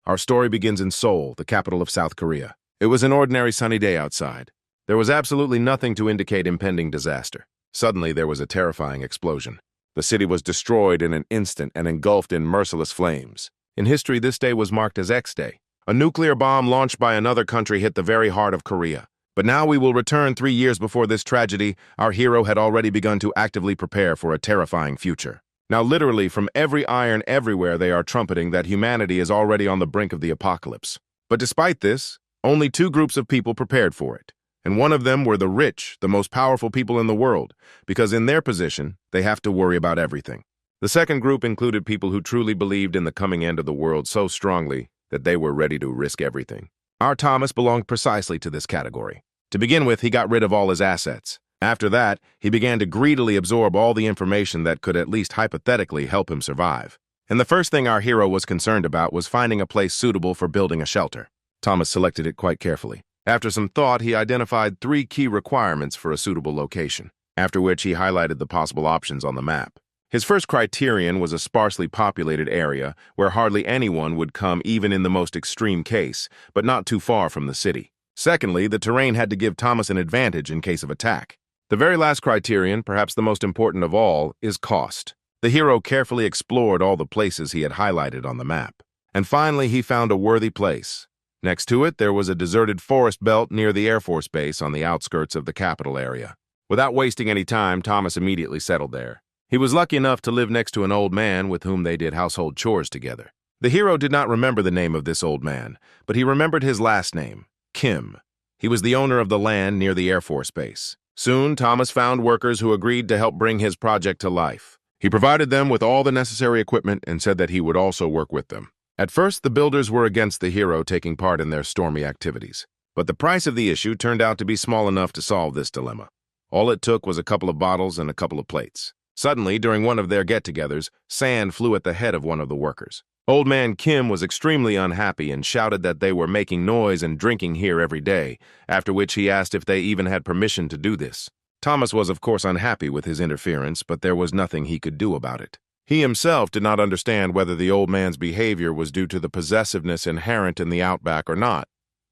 Our story begins in Seoul, the capital of South Korea. It was an ordinary sunny day outside. There was absolutely nothing to indicate impending disaster. Suddenly, there was a terrifying explosion. The city was destroyed in an instant and engulfed in merciless flames. In history, this day was marked as X Day. A nuclear bomb launched by another country hit the very heart of Korea. But now we will return 3 years before this tragedy. Our hero had already begun to actively prepare for a terrifying future. Now literally from every iron everywhere they are trumpeting that humanity is already on the brink of the apocalypse. But despite this, only 2 groups of people prepared for it. And one of them were the rich, the most powerful people in the world, because in their position, they have to worry about everything. The second group included people who truly believed in the coming end of the world so strongly that they were ready to risk everything. Our Thomas belonged precisely to this category. To begin with, he got rid of all his assets. After that, he began to greedily absorb all the information that could at least hypothetically help him survive. And the first thing our hero was concerned about was finding a place suitable for building a shelter. Thomas selected it quite carefully. After some thought, he identified 3 key requirements for a suitable location, after which he highlighted the possible options on the map. His first criterion was a sparsely populated area where hardly anyone would come even in the most extreme case, but not too far from the city. Secondly, the terrain had to give Thomas an advantage in case of attack. The very last criterion, perhaps the most important of all, is cost. The hero carefully explored all the places he had highlighted on the map. And finally, he found a worthy place. Next to it, there was a deserted forest belt near the Air Force Base on the outskirts of the capital area. Without wasting any time, Thomas immediately settled there. He was lucky enough to live next to an old man with whom they did household chores together. The hero did not remember the name of this old man, but he remembered his last name, Kim. He was the owner of the land near the Air Force Base. Soon, Thomas found workers who agreed to help bring his project to life. He provided them with all the necessary equipment and said that he would also work with them. At first, the builders were against the hero taking part in their stormy activities. But the price of the issue turned out to be small enough to solve this dilemma. All it took was a couple of bottles and a couple of plates. Suddenly, during one of their get-togethers, sand flew at the head of one of the workers. Old man Kim was extremely unhappy and shouted that they were making noise and drinking here every day, after which he asked if they even had permission to do this. Thomas was of course unhappy with his interference, but there was nothing he could do about it. He himself did not understand whether the old man's behavior was due to the possessiveness inherent in the outback or not,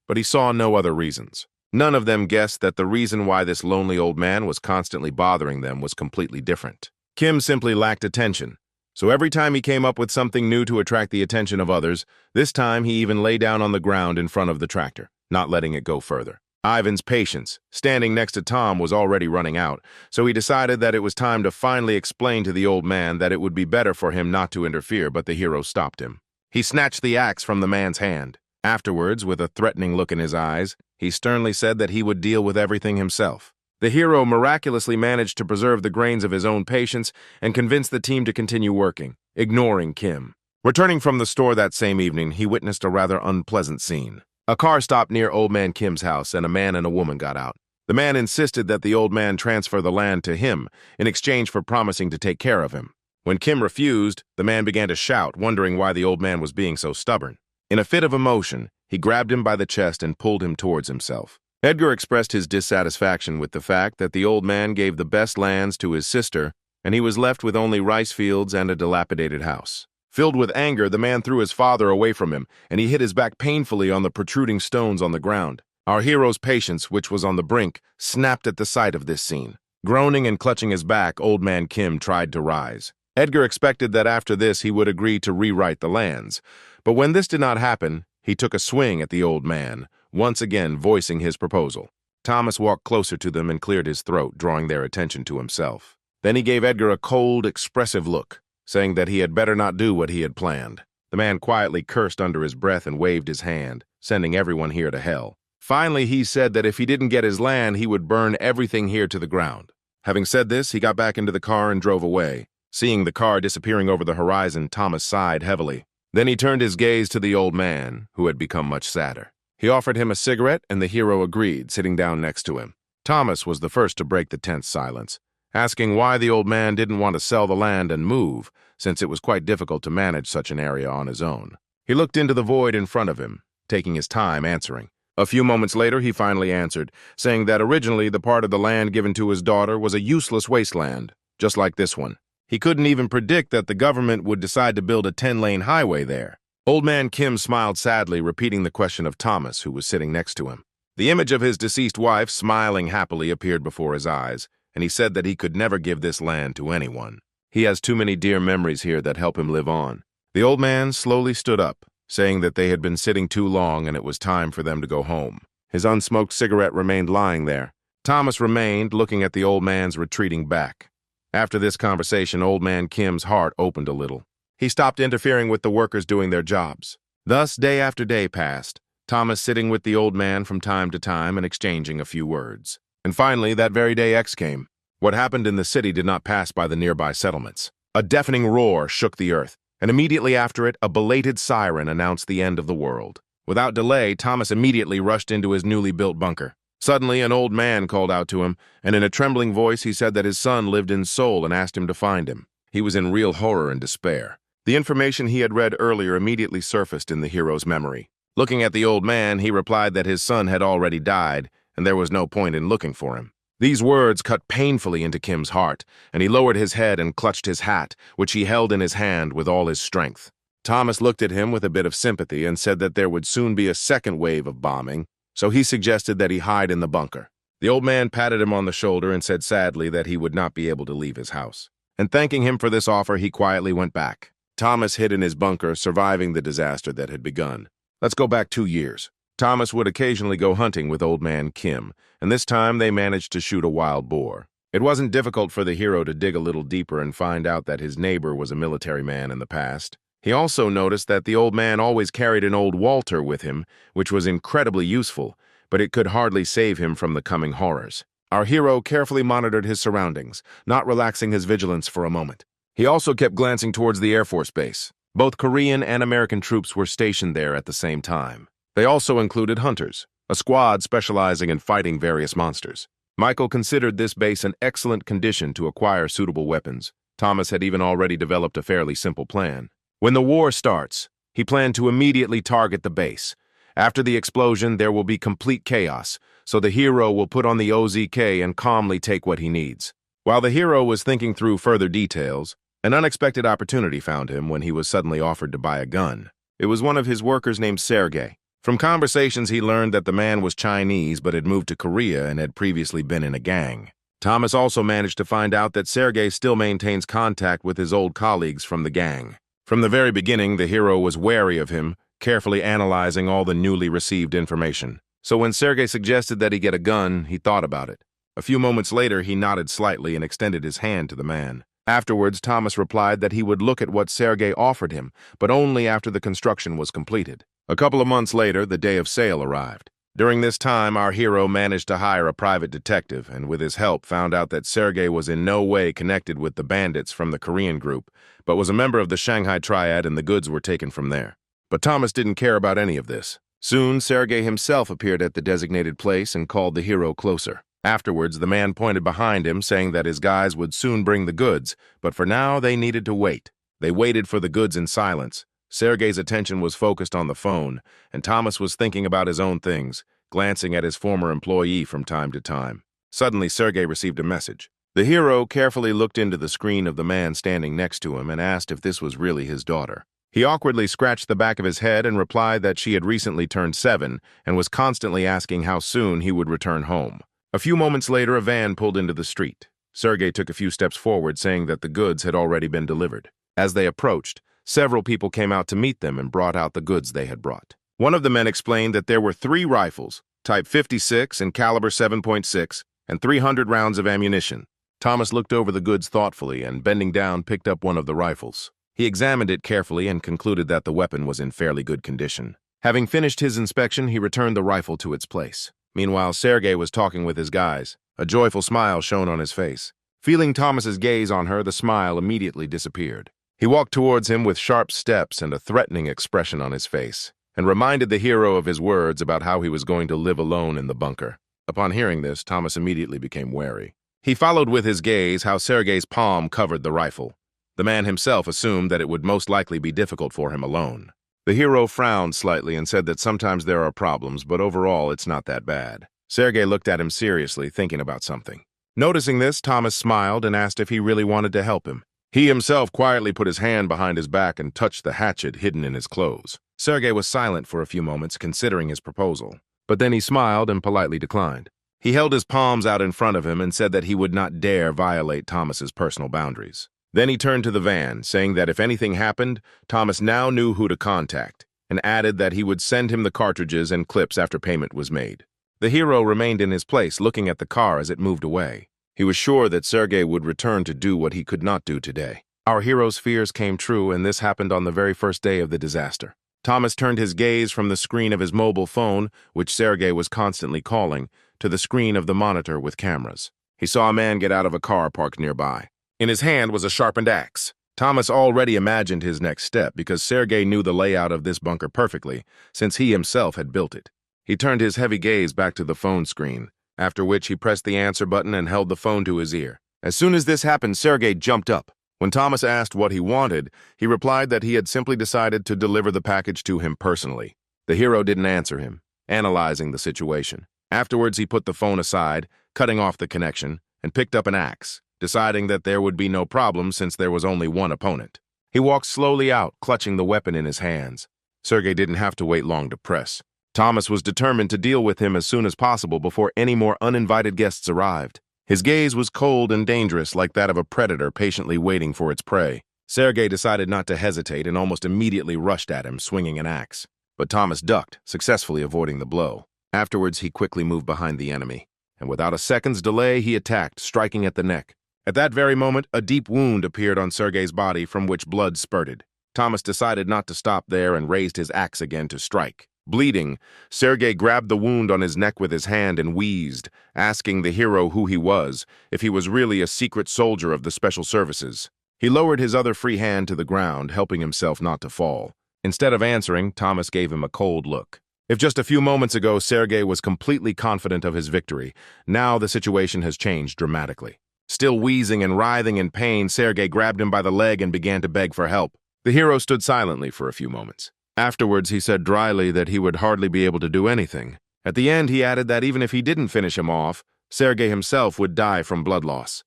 but he saw no other reasons. None of them guessed that the reason why this lonely old man was constantly bothering them was completely different. Kim simply lacked attention. So every time he came up with something new to attract the attention of others, this time he even lay down on the ground in front of the tractor, not letting it go further. Ivan's patience, standing next to Tom, was already running out, so he decided that it was time to finally explain to the old man that it would be better for him not to interfere, but the hero stopped him. He snatched the axe from the man's hand. Afterwards, with a threatening look in his eyes, he sternly said that he would deal with everything himself. The hero miraculously managed to preserve the grains of his own patience and convinced the team to continue working, ignoring Kim. Returning from the store that same evening, he witnessed a rather unpleasant scene. A car stopped near old man Kim's house and a man and a woman got out. The man insisted that the old man transfer the land to him in exchange for promising to take care of him. When Kim refused, the man began to shout, wondering why the old man was being so stubborn. In a fit of emotion, he grabbed him by the chest and pulled him towards himself. Edgar expressed his dissatisfaction with the fact that the old man gave the best lands to his sister, and he was left with only rice fields and a dilapidated house. Filled with anger, the man threw his father away from him, and he hit his back painfully on the protruding stones on the ground. Our hero's patience, which was on the brink, snapped at the sight of this scene. Groaning and clutching his back, old man Kim tried to rise. Edgar expected that after this he would agree to rewrite the lands. But when this did not happen, he took a swing at the old man, once again voicing his proposal. Thomas walked closer to them and cleared his throat, drawing their attention to himself. Then he gave Edgar a cold, expressive look, saying that he had better not do what he had planned. The man quietly cursed under his breath and waved his hand, sending everyone here to hell. Finally, he said that if he didn't get his land, he would burn everything here to the ground. Having said this, he got back into the car and drove away. Seeing the car disappearing over the horizon, Thomas sighed heavily. Then he turned his gaze to the old man, who had become much sadder. He offered him a cigarette, and the hero agreed, sitting down next to him. Thomas was the first to break the tense silence, asking why the old man didn't want to sell the land and move, since it was quite difficult to manage such an area on his own. He looked into the void in front of him, taking his time answering. A few moments later, he finally answered, saying that originally the part of the land given to his daughter was a useless wasteland, just like this one. He couldn't even predict that the government would decide to build a 10-lane highway there. Old man Kim smiled sadly, repeating the question of Thomas, who was sitting next to him. The image of his deceased wife, smiling happily, appeared before his eyes, and he said that he could never give this land to anyone. He has too many dear memories here that help him live on. The old man slowly stood up, saying that they had been sitting too long and it was time for them to go home. His unsmoked cigarette remained lying there. Thomas remained, looking at the old man's retreating back. After this conversation, old man Kim's heart opened a little. He stopped interfering with the workers doing their jobs. Thus, day after day passed, Thomas sitting with the old man from time to time and exchanging a few words. And finally, that very day X came. What happened in the city did not pass by the nearby settlements. A deafening roar shook the earth, and immediately after it, a belated siren announced the end of the world. Without delay, Thomas immediately rushed into his newly built bunker. Suddenly, an old man called out to him, and in a trembling voice he said that his son lived in Seoul and asked him to find him. He was in real horror and despair. The information he had read earlier immediately surfaced in the hero's memory. Looking at the old man, he replied that his son had already died, and there was no point in looking for him. These words cut painfully into Kim's heart, and he lowered his head and clutched his hat, which he held in his hand with all his strength. Thomas looked at him with a bit of sympathy and said that there would soon be a second wave of bombing, so he suggested that he hide in the bunker. The old man patted him on the shoulder and said sadly that he would not be able to leave his house. And thanking him for this offer, he quietly went back. Thomas hid in his bunker, surviving the disaster that had begun. Let's go back 2 years. Thomas would occasionally go hunting with old man Kim, and this time they managed to shoot a wild boar. It wasn't difficult for the hero to dig a little deeper and find out that his neighbor was a military man in the past. He also noticed that the old man always carried an old Walter with him, which was incredibly useful, but it could hardly save him from the coming horrors. Our hero carefully monitored his surroundings, not relaxing his vigilance for a moment. He also kept glancing towards the Air Force Base. Both Korean and American troops were stationed there at the same time. They also included hunters, a squad specializing in fighting various monsters. Michael considered this base an excellent condition to acquire suitable weapons. Thomas had even already developed a fairly simple plan. When the war starts, he planned to immediately target the base. After the explosion, there will be complete chaos, so the hero will put on the OZK and calmly take what he needs. While the hero was thinking through further details, an unexpected opportunity found him when he was suddenly offered to buy a gun. It was one of his workers named Sergei. From conversations, he learned that the man was Chinese but had moved to Korea and had previously been in a gang. Thomas also managed to find out that Sergei still maintains contact with his old colleagues from the gang. From the very beginning, the hero was wary of him, carefully analyzing all the newly received information. So when Sergei suggested that he get a gun, he thought about it. A few moments later, he nodded slightly and extended his hand to the man. Afterwards, Thomas replied that he would look at what Sergei offered him, but only after the construction was completed. A couple of months later, the day of sale arrived. During this time, our hero managed to hire a private detective, and with his help found out that Sergei was in no way connected with the bandits from the Korean group, but was a member of the Shanghai Triad and the goods were taken from there. But Thomas didn't care about any of this. Soon, Sergei himself appeared at the designated place and called the hero closer. Afterwards, the man pointed behind him, saying that his guys would soon bring the goods, but for now they needed to wait. They waited for the goods in silence. Sergei's attention was focused on the phone, and Thomas was thinking about his own things, glancing at his former employee from time to time. Suddenly, Sergei received a message. The hero carefully looked into the screen of the man standing next to him and asked if this was really his daughter. He awkwardly scratched the back of his head and replied that she had recently turned 7 and was constantly asking how soon he would return home. A few moments later, a van pulled into the street. Sergei took a few steps forward, saying that the goods had already been delivered. As they approached, several people came out to meet them and brought out the goods they had brought. One of the men explained that there were 3 rifles, type 56 and caliber 7.6, and 300 rounds of ammunition. Thomas looked over the goods thoughtfully and, bending down, picked up one of the rifles. He examined it carefully and concluded that the weapon was in fairly good condition. Having finished his inspection, he returned the rifle to its place. Meanwhile, Sergei was talking with his guys. A joyful smile shone on his face. Feeling Thomas's gaze on her, the smile immediately disappeared. He walked towards him with sharp steps and a threatening expression on his face, and reminded the hero of his words about how he was going to live alone in the bunker. Upon hearing this, Thomas immediately became wary. He followed with his gaze how Sergei's palm covered the rifle. The man himself assumed that it would most likely be difficult for him alone. The hero frowned slightly and said that sometimes there are problems, but overall it's not that bad. Sergei looked at him seriously, thinking about something. Noticing this, Thomas smiled and asked if he really wanted to help him. He himself quietly put his hand behind his back and touched the hatchet hidden in his clothes. Sergei was silent for a few moments, considering his proposal. But then he smiled and politely declined. He held his palms out in front of him and said that he would not dare violate Thomas's personal boundaries. Then he turned to the van, saying that if anything happened, Thomas now knew who to contact, and added that he would send him the cartridges and clips after payment was made. The hero remained in his place, looking at the car as it moved away. He was sure that Sergei would return to do what he could not do today. Our hero's fears came true, and this happened on the very first day of the disaster. Thomas turned his gaze from the screen of his mobile phone, which Sergei was constantly calling, to the screen of the monitor with cameras. He saw a man get out of a car parked nearby. In his hand was a sharpened axe. Thomas already imagined his next step because Sergei knew the layout of this bunker perfectly, since he himself had built it. He turned his heavy gaze back to the phone screen, after which he pressed the answer button and held the phone to his ear. As soon as this happened, Sergei jumped up. When Thomas asked what he wanted, he replied that he had simply decided to deliver the package to him personally. The hero didn't answer him, analyzing the situation. Afterwards, he put the phone aside, cutting off the connection, and picked up an axe, deciding that there would be no problem since there was only one opponent. He walked slowly out, clutching the weapon in his hands. Sergei didn't have to wait long to press. Thomas was determined to deal with him as soon as possible before any more uninvited guests arrived. His gaze was cold and dangerous, like that of a predator patiently waiting for its prey. Sergei decided not to hesitate and almost immediately rushed at him, swinging an axe. But Thomas ducked, successfully avoiding the blow. Afterwards, he quickly moved behind the enemy, and without a second's delay, he attacked, striking at the neck. At that very moment, a deep wound appeared on Sergei's body from which blood spurted. Thomas decided not to stop there and raised his axe again to strike. Bleeding, Sergei grabbed the wound on his neck with his hand and wheezed, asking the hero who he was, if he was really a secret soldier of the special services. He lowered his other free hand to the ground, helping himself not to fall. Instead of answering, Thomas gave him a cold look. If just a few moments ago Sergei was completely confident of his victory, now the situation has changed dramatically. Still wheezing and writhing in pain, Sergei grabbed him by the leg and began to beg for help. The hero stood silently for a few moments. Afterwards, he said dryly that he would hardly be able to do anything. At the end, he added that even if he didn't finish him off, Sergei himself would die from blood loss.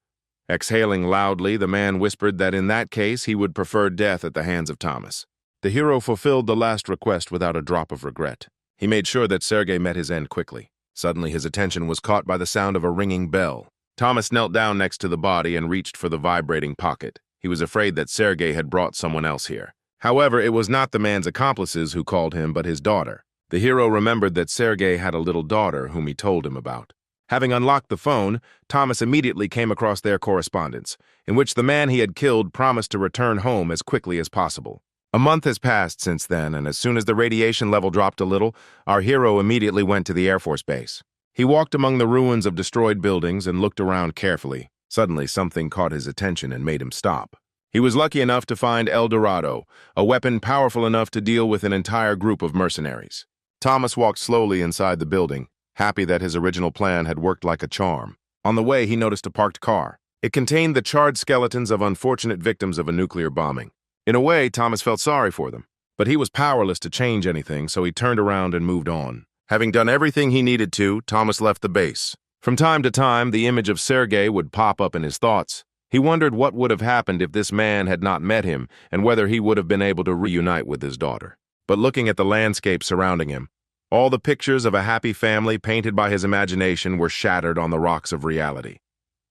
Exhaling loudly, the man whispered that in that case he would prefer death at the hands of Thomas. The hero fulfilled the last request without a drop of regret. He made sure that Sergei met his end quickly. Suddenly, his attention was caught by the sound of a ringing bell. Thomas knelt down next to the body and reached for the vibrating pocket. He was afraid that Sergei had brought someone else here. However, it was not the man's accomplices who called him, but his daughter. The hero remembered that Sergei had a little daughter whom he told him about. Having unlocked the phone, Thomas immediately came across their correspondence, in which the man he had killed promised to return home as quickly as possible. A month has passed since then, and as soon as the radiation level dropped a little, our hero immediately went to the Air Force Base. He walked among the ruins of destroyed buildings and looked around carefully. Suddenly, something caught his attention and made him stop. He was lucky enough to find El Dorado, a weapon powerful enough to deal with an entire group of mercenaries. Thomas walked slowly inside the building, happy that his original plan had worked like a charm. On the way, he noticed a parked car. It contained the charred skeletons of unfortunate victims of a nuclear bombing. In a way, Thomas felt sorry for them, but he was powerless to change anything, so he turned around and moved on. Having done everything he needed to, Thomas left the base. From time to time, the image of Sergei would pop up in his thoughts. He wondered what would have happened if this man had not met him and whether he would have been able to reunite with his daughter. But looking at the landscape surrounding him, all the pictures of a happy family painted by his imagination were shattered on the rocks of reality.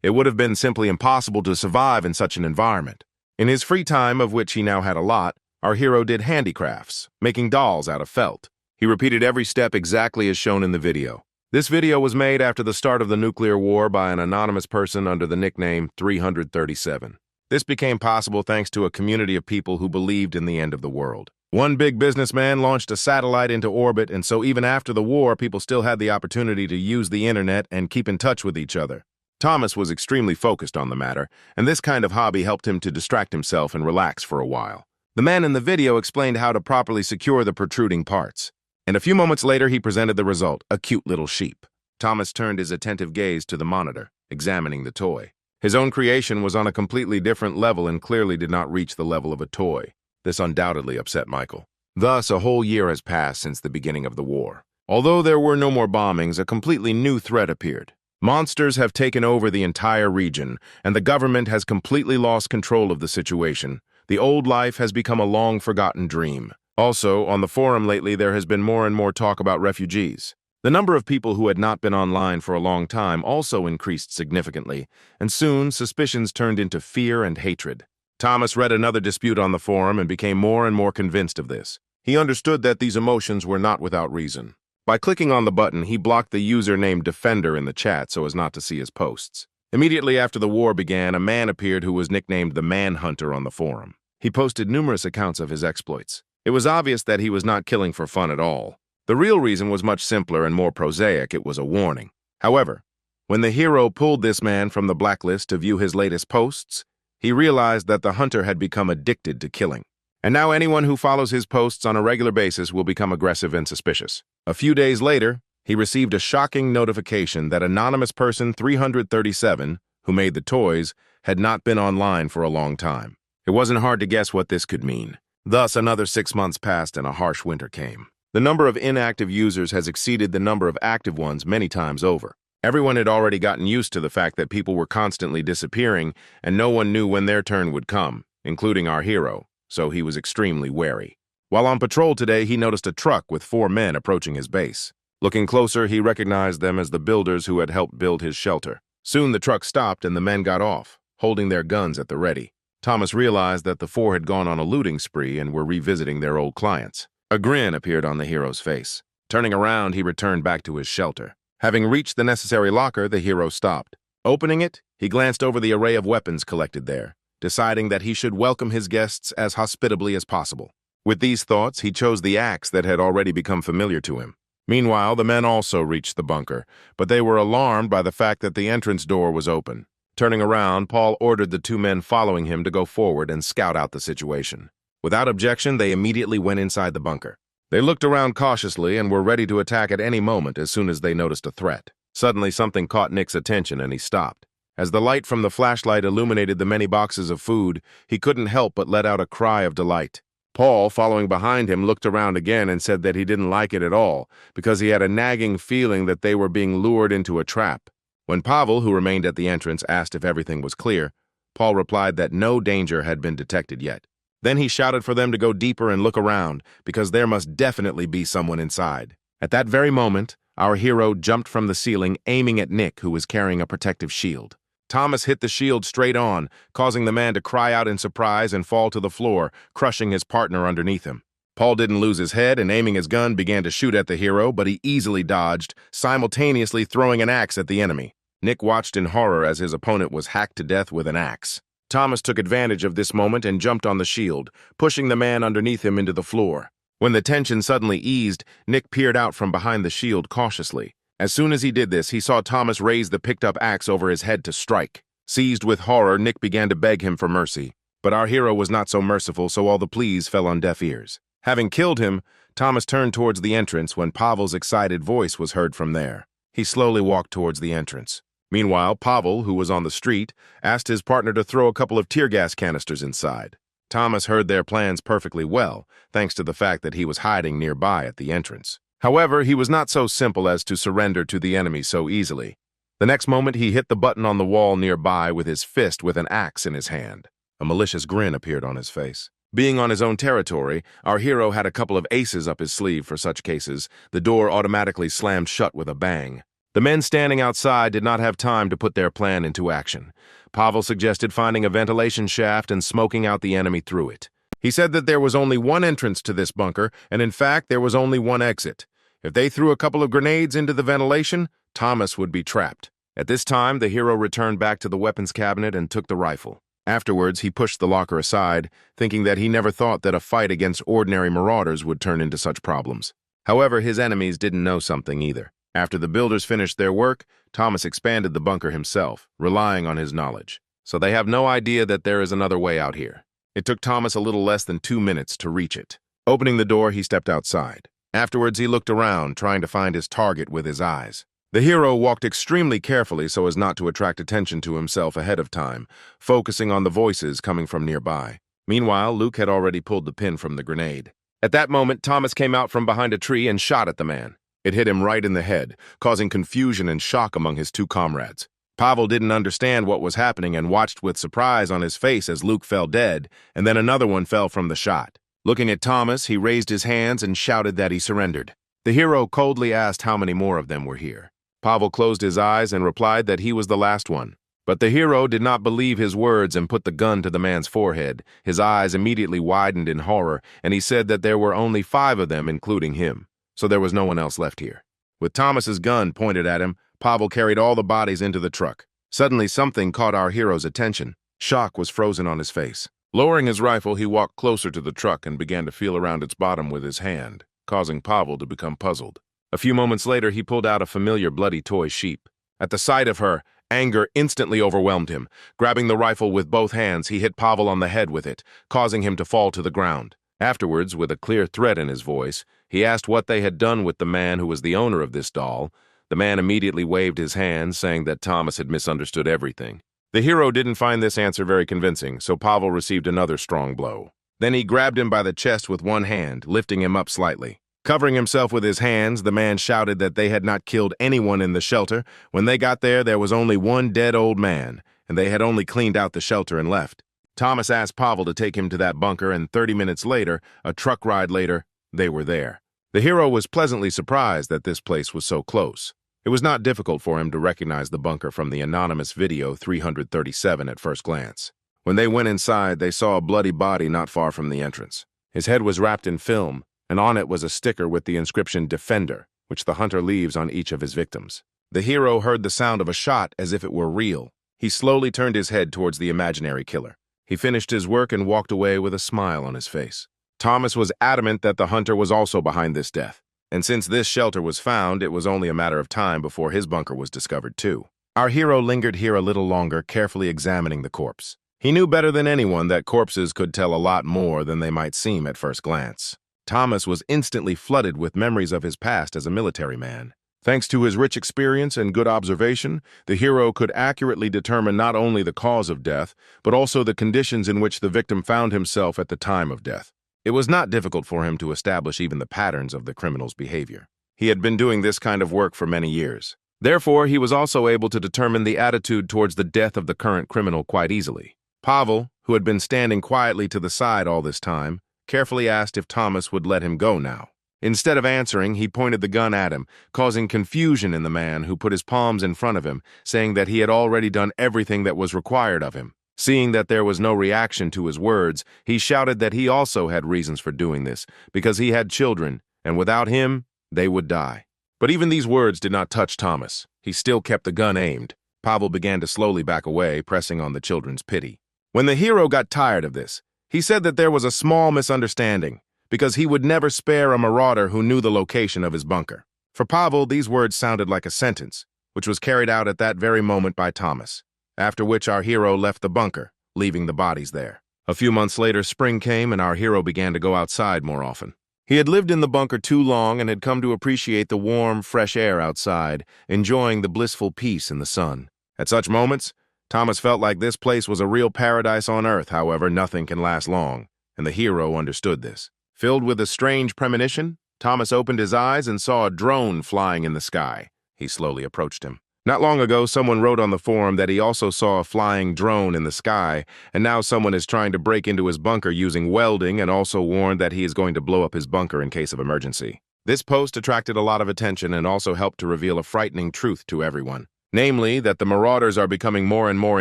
It would have been simply impossible to survive in such an environment. In his free time, of which he now had a lot, our hero did handicrafts, making dolls out of felt. He repeated every step exactly as shown in the video. This video was made after the start of the nuclear war by an anonymous person under the nickname 337. This became possible thanks to a community of people who believed in the end of the world. One big businessman launched a satellite into orbit, and so even after the war, people still had the opportunity to use the internet and keep in touch with each other. Thomas was extremely focused on the matter, and this kind of hobby helped him to distract himself and relax for a while. The man in the video explained how to properly secure the protruding parts. And a few moments later, he presented the result, a cute little sheep. Thomas turned his attentive gaze to the monitor, examining the toy. His own creation was on a completely different level and clearly did not reach the level of a toy. This undoubtedly upset Michael. Thus, a whole year has passed since the beginning of the war. Although there were no more bombings, a completely new threat appeared. Monsters have taken over the entire region, and the government has completely lost control of the situation. The old life has become a long-forgotten dream. Also, on the forum lately, there has been more and more talk about refugees. The number of people who had not been online for a long time also increased significantly, and soon suspicions turned into fear and hatred. Thomas read another dispute on the forum and became more and more convinced of this. He understood that these emotions were not without reason. By clicking on the button, he blocked the user named Defender in the chat so as not to see his posts. Immediately after the war began, a man appeared who was nicknamed the Manhunter on the forum. He posted numerous accounts of his exploits. It was obvious that he was not killing for fun at all. The real reason was much simpler and more prosaic. It was a warning. However, when the hero pulled this man from the blacklist to view his latest posts, he realized that the hunter had become addicted to killing. And now anyone who follows his posts on a regular basis will become aggressive and suspicious. A few days later, he received a shocking notification that anonymous person 337, who made the toys, had not been online for a long time. It wasn't hard to guess what this could mean. Thus, another 6 months passed and a harsh winter came. The number of inactive users has exceeded the number of active ones many times over. Everyone had already gotten used to the fact that people were constantly disappearing and no one knew when their turn would come, including our hero, so he was extremely wary. While on patrol today, he noticed a truck with 4 men approaching his base. Looking closer, he recognized them as the builders who had helped build his shelter. Soon the truck stopped and the men got off, holding their guns at the ready. Thomas realized that the 4 had gone on a looting spree and were revisiting their old clients. A grin appeared on the hero's face. Turning around, he returned back to his shelter. Having reached the necessary locker, the hero stopped. Opening it, he glanced over the array of weapons collected there, deciding that he should welcome his guests as hospitably as possible. With these thoughts, he chose the axe that had already become familiar to him. Meanwhile, the men also reached the bunker, but they were alarmed by the fact that the entrance door was open. Turning around, Paul ordered the 2 men following him to go forward and scout out the situation. Without objection, they immediately went inside the bunker. They looked around cautiously and were ready to attack at any moment as soon as they noticed a threat. Suddenly, something caught Nick's attention and he stopped. As the light from the flashlight illuminated the many boxes of food, he couldn't help but let out a cry of delight. Paul, following behind him, looked around again and said that he didn't like it at all because he had a nagging feeling that they were being lured into a trap. When Pavel, who remained at the entrance, asked if everything was clear, Paul replied that no danger had been detected yet. Then he shouted for them to go deeper and look around, because there must definitely be someone inside. At that very moment, our hero jumped from the ceiling, aiming at Nick, who was carrying a protective shield. Thomas hit the shield straight on, causing the man to cry out in surprise and fall to the floor, crushing his partner underneath him. Paul didn't lose his head and, aiming his gun, began to shoot at the hero, but he easily dodged, simultaneously throwing an axe at the enemy. Nick watched in horror as his opponent was hacked to death with an axe. Thomas took advantage of this moment and jumped on the shield, pushing the man underneath him into the floor. When the tension suddenly eased, Nick peered out from behind the shield cautiously. As soon as he did this, he saw Thomas raise the picked-up axe over his head to strike. Seized with horror, Nick began to beg him for mercy. But our hero was not so merciful, so all the pleas fell on deaf ears. Having killed him, Thomas turned towards the entrance when Pavel's excited voice was heard from there. He slowly walked towards the entrance. Meanwhile, Pavel, who was on the street, asked his partner to throw a couple of tear gas canisters inside. Thomas heard their plans perfectly well, thanks to the fact that he was hiding nearby at the entrance. However, he was not so simple as to surrender to the enemy so easily. The next moment, he hit the button on the wall nearby with his fist with an axe in his hand. A malicious grin appeared on his face. Being on his own territory, our hero had a couple of aces up his sleeve for such cases. The door automatically slammed shut with a bang. The men standing outside did not have time to put their plan into action. Pavel suggested finding a ventilation shaft and smoking out the enemy through it. He said that there was only one entrance to this bunker, and in fact, there was only one exit. If they threw a couple of grenades into the ventilation, Thomas would be trapped. At this time, the hero returned back to the weapons cabinet and took the rifle. Afterwards, he pushed the locker aside, thinking that he never thought that a fight against ordinary marauders would turn into such problems. However, his enemies didn't know something either. After the builders finished their work, Thomas expanded the bunker himself, relying on his knowledge. So they have no idea that there is another way out here. It took Thomas a little less than 2 minutes to reach it. Opening the door, he stepped outside. Afterwards, he looked around, trying to find his target with his eyes. The hero walked extremely carefully so as not to attract attention to himself ahead of time, focusing on the voices coming from nearby. Meanwhile, Luke had already pulled the pin from the grenade. At that moment, Thomas came out from behind a tree and shot at the man. It hit him right in the head, causing confusion and shock among his 2 comrades. Pavel didn't understand what was happening and watched with surprise on his face as Luke fell dead, and then another one fell from the shot. Looking at Thomas, he raised his hands and shouted that he surrendered. The hero coldly asked how many more of them were here. Pavel closed his eyes and replied that he was the last one. But the hero did not believe his words and put the gun to the man's forehead. His eyes immediately widened in horror, and he said that there were only 5 of them, including him. So there was no one else left here. With Thomas's gun pointed at him, Pavel carried all the bodies into the truck. Suddenly, something caught our hero's attention. Shock was frozen on his face. Lowering his rifle, he walked closer to the truck and began to feel around its bottom with his hand, causing Pavel to become puzzled. A few moments later, he pulled out a familiar bloody toy sheep. At the sight of her, anger instantly overwhelmed him. Grabbing the rifle with both hands, he hit Pavel on the head with it, causing him to fall to the ground. Afterwards, with a clear threat in his voice, he asked what they had done with the man who was the owner of this doll. The man immediately waved his hand, saying that Thomas had misunderstood everything. The hero didn't find this answer very convincing, so Pavel received another strong blow. Then he grabbed him by the chest with one hand, lifting him up slightly. Covering himself with his hands, the man shouted that they had not killed anyone in the shelter. When they got there was only one dead old man, and they had only cleaned out the shelter and left. Thomas asked Pavel to take him to that bunker, and 30 minutes later, a truck ride later, they were there. The hero was pleasantly surprised that this place was so close. It was not difficult for him to recognize the bunker from the anonymous video 337 at first glance. When they went inside, they saw a bloody body not far from the entrance. His head was wrapped in film, and on it was a sticker with the inscription Defender, which the hunter leaves on each of his victims. The hero heard the sound of a shot as if it were real. He slowly turned his head towards the imaginary killer. He finished his work and walked away with a smile on his face. Thomas was adamant that the hunter was also behind this death. And since this shelter was found, it was only a matter of time before his bunker was discovered too. Our hero lingered here a little longer, carefully examining the corpse. He knew better than anyone that corpses could tell a lot more than they might seem at first glance. Thomas was instantly flooded with memories of his past as a military man. Thanks to his rich experience and good observation, the hero could accurately determine not only the cause of death, but also the conditions in which the victim found himself at the time of death. It was not difficult for him to establish even the patterns of the criminal's behavior. He had been doing this kind of work for many years. Therefore, he was also able to determine the attitude towards the death of the current criminal quite easily. Pavel, who had been standing quietly to the side all this time, carefully asked if Thomas would let him go now. Instead of answering, he pointed the gun at him, causing confusion in the man who put his palms in front of him, saying that he had already done everything that was required of him. Seeing that there was no reaction to his words, he shouted that he also had reasons for doing this, because he had children, and without him, they would die. But even these words did not touch Thomas. He still kept the gun aimed. Pavel began to slowly back away, pressing on the children's pity. When the hero got tired of this, he said that there was a small misunderstanding, because he would never spare a marauder who knew the location of his bunker. For Pavel, these words sounded like a sentence, which was carried out at that very moment by Thomas. After which our hero left the bunker, leaving the bodies there. A few months later, spring came and our hero began to go outside more often. He had lived in the bunker too long and had come to appreciate the warm, fresh air outside, enjoying the blissful peace in the sun. At such moments, Thomas felt like this place was a real paradise on earth. However, nothing can last long, and the hero understood this. Filled with a strange premonition, Thomas opened his eyes and saw a drone flying in the sky. He slowly approached him. Not long ago, someone wrote on the forum that he also saw a flying drone in the sky, and now someone is trying to break into his bunker using welding and also warned that he is going to blow up his bunker in case of emergency. This post attracted a lot of attention and also helped to reveal a frightening truth to everyone. Namely, that the marauders are becoming more and more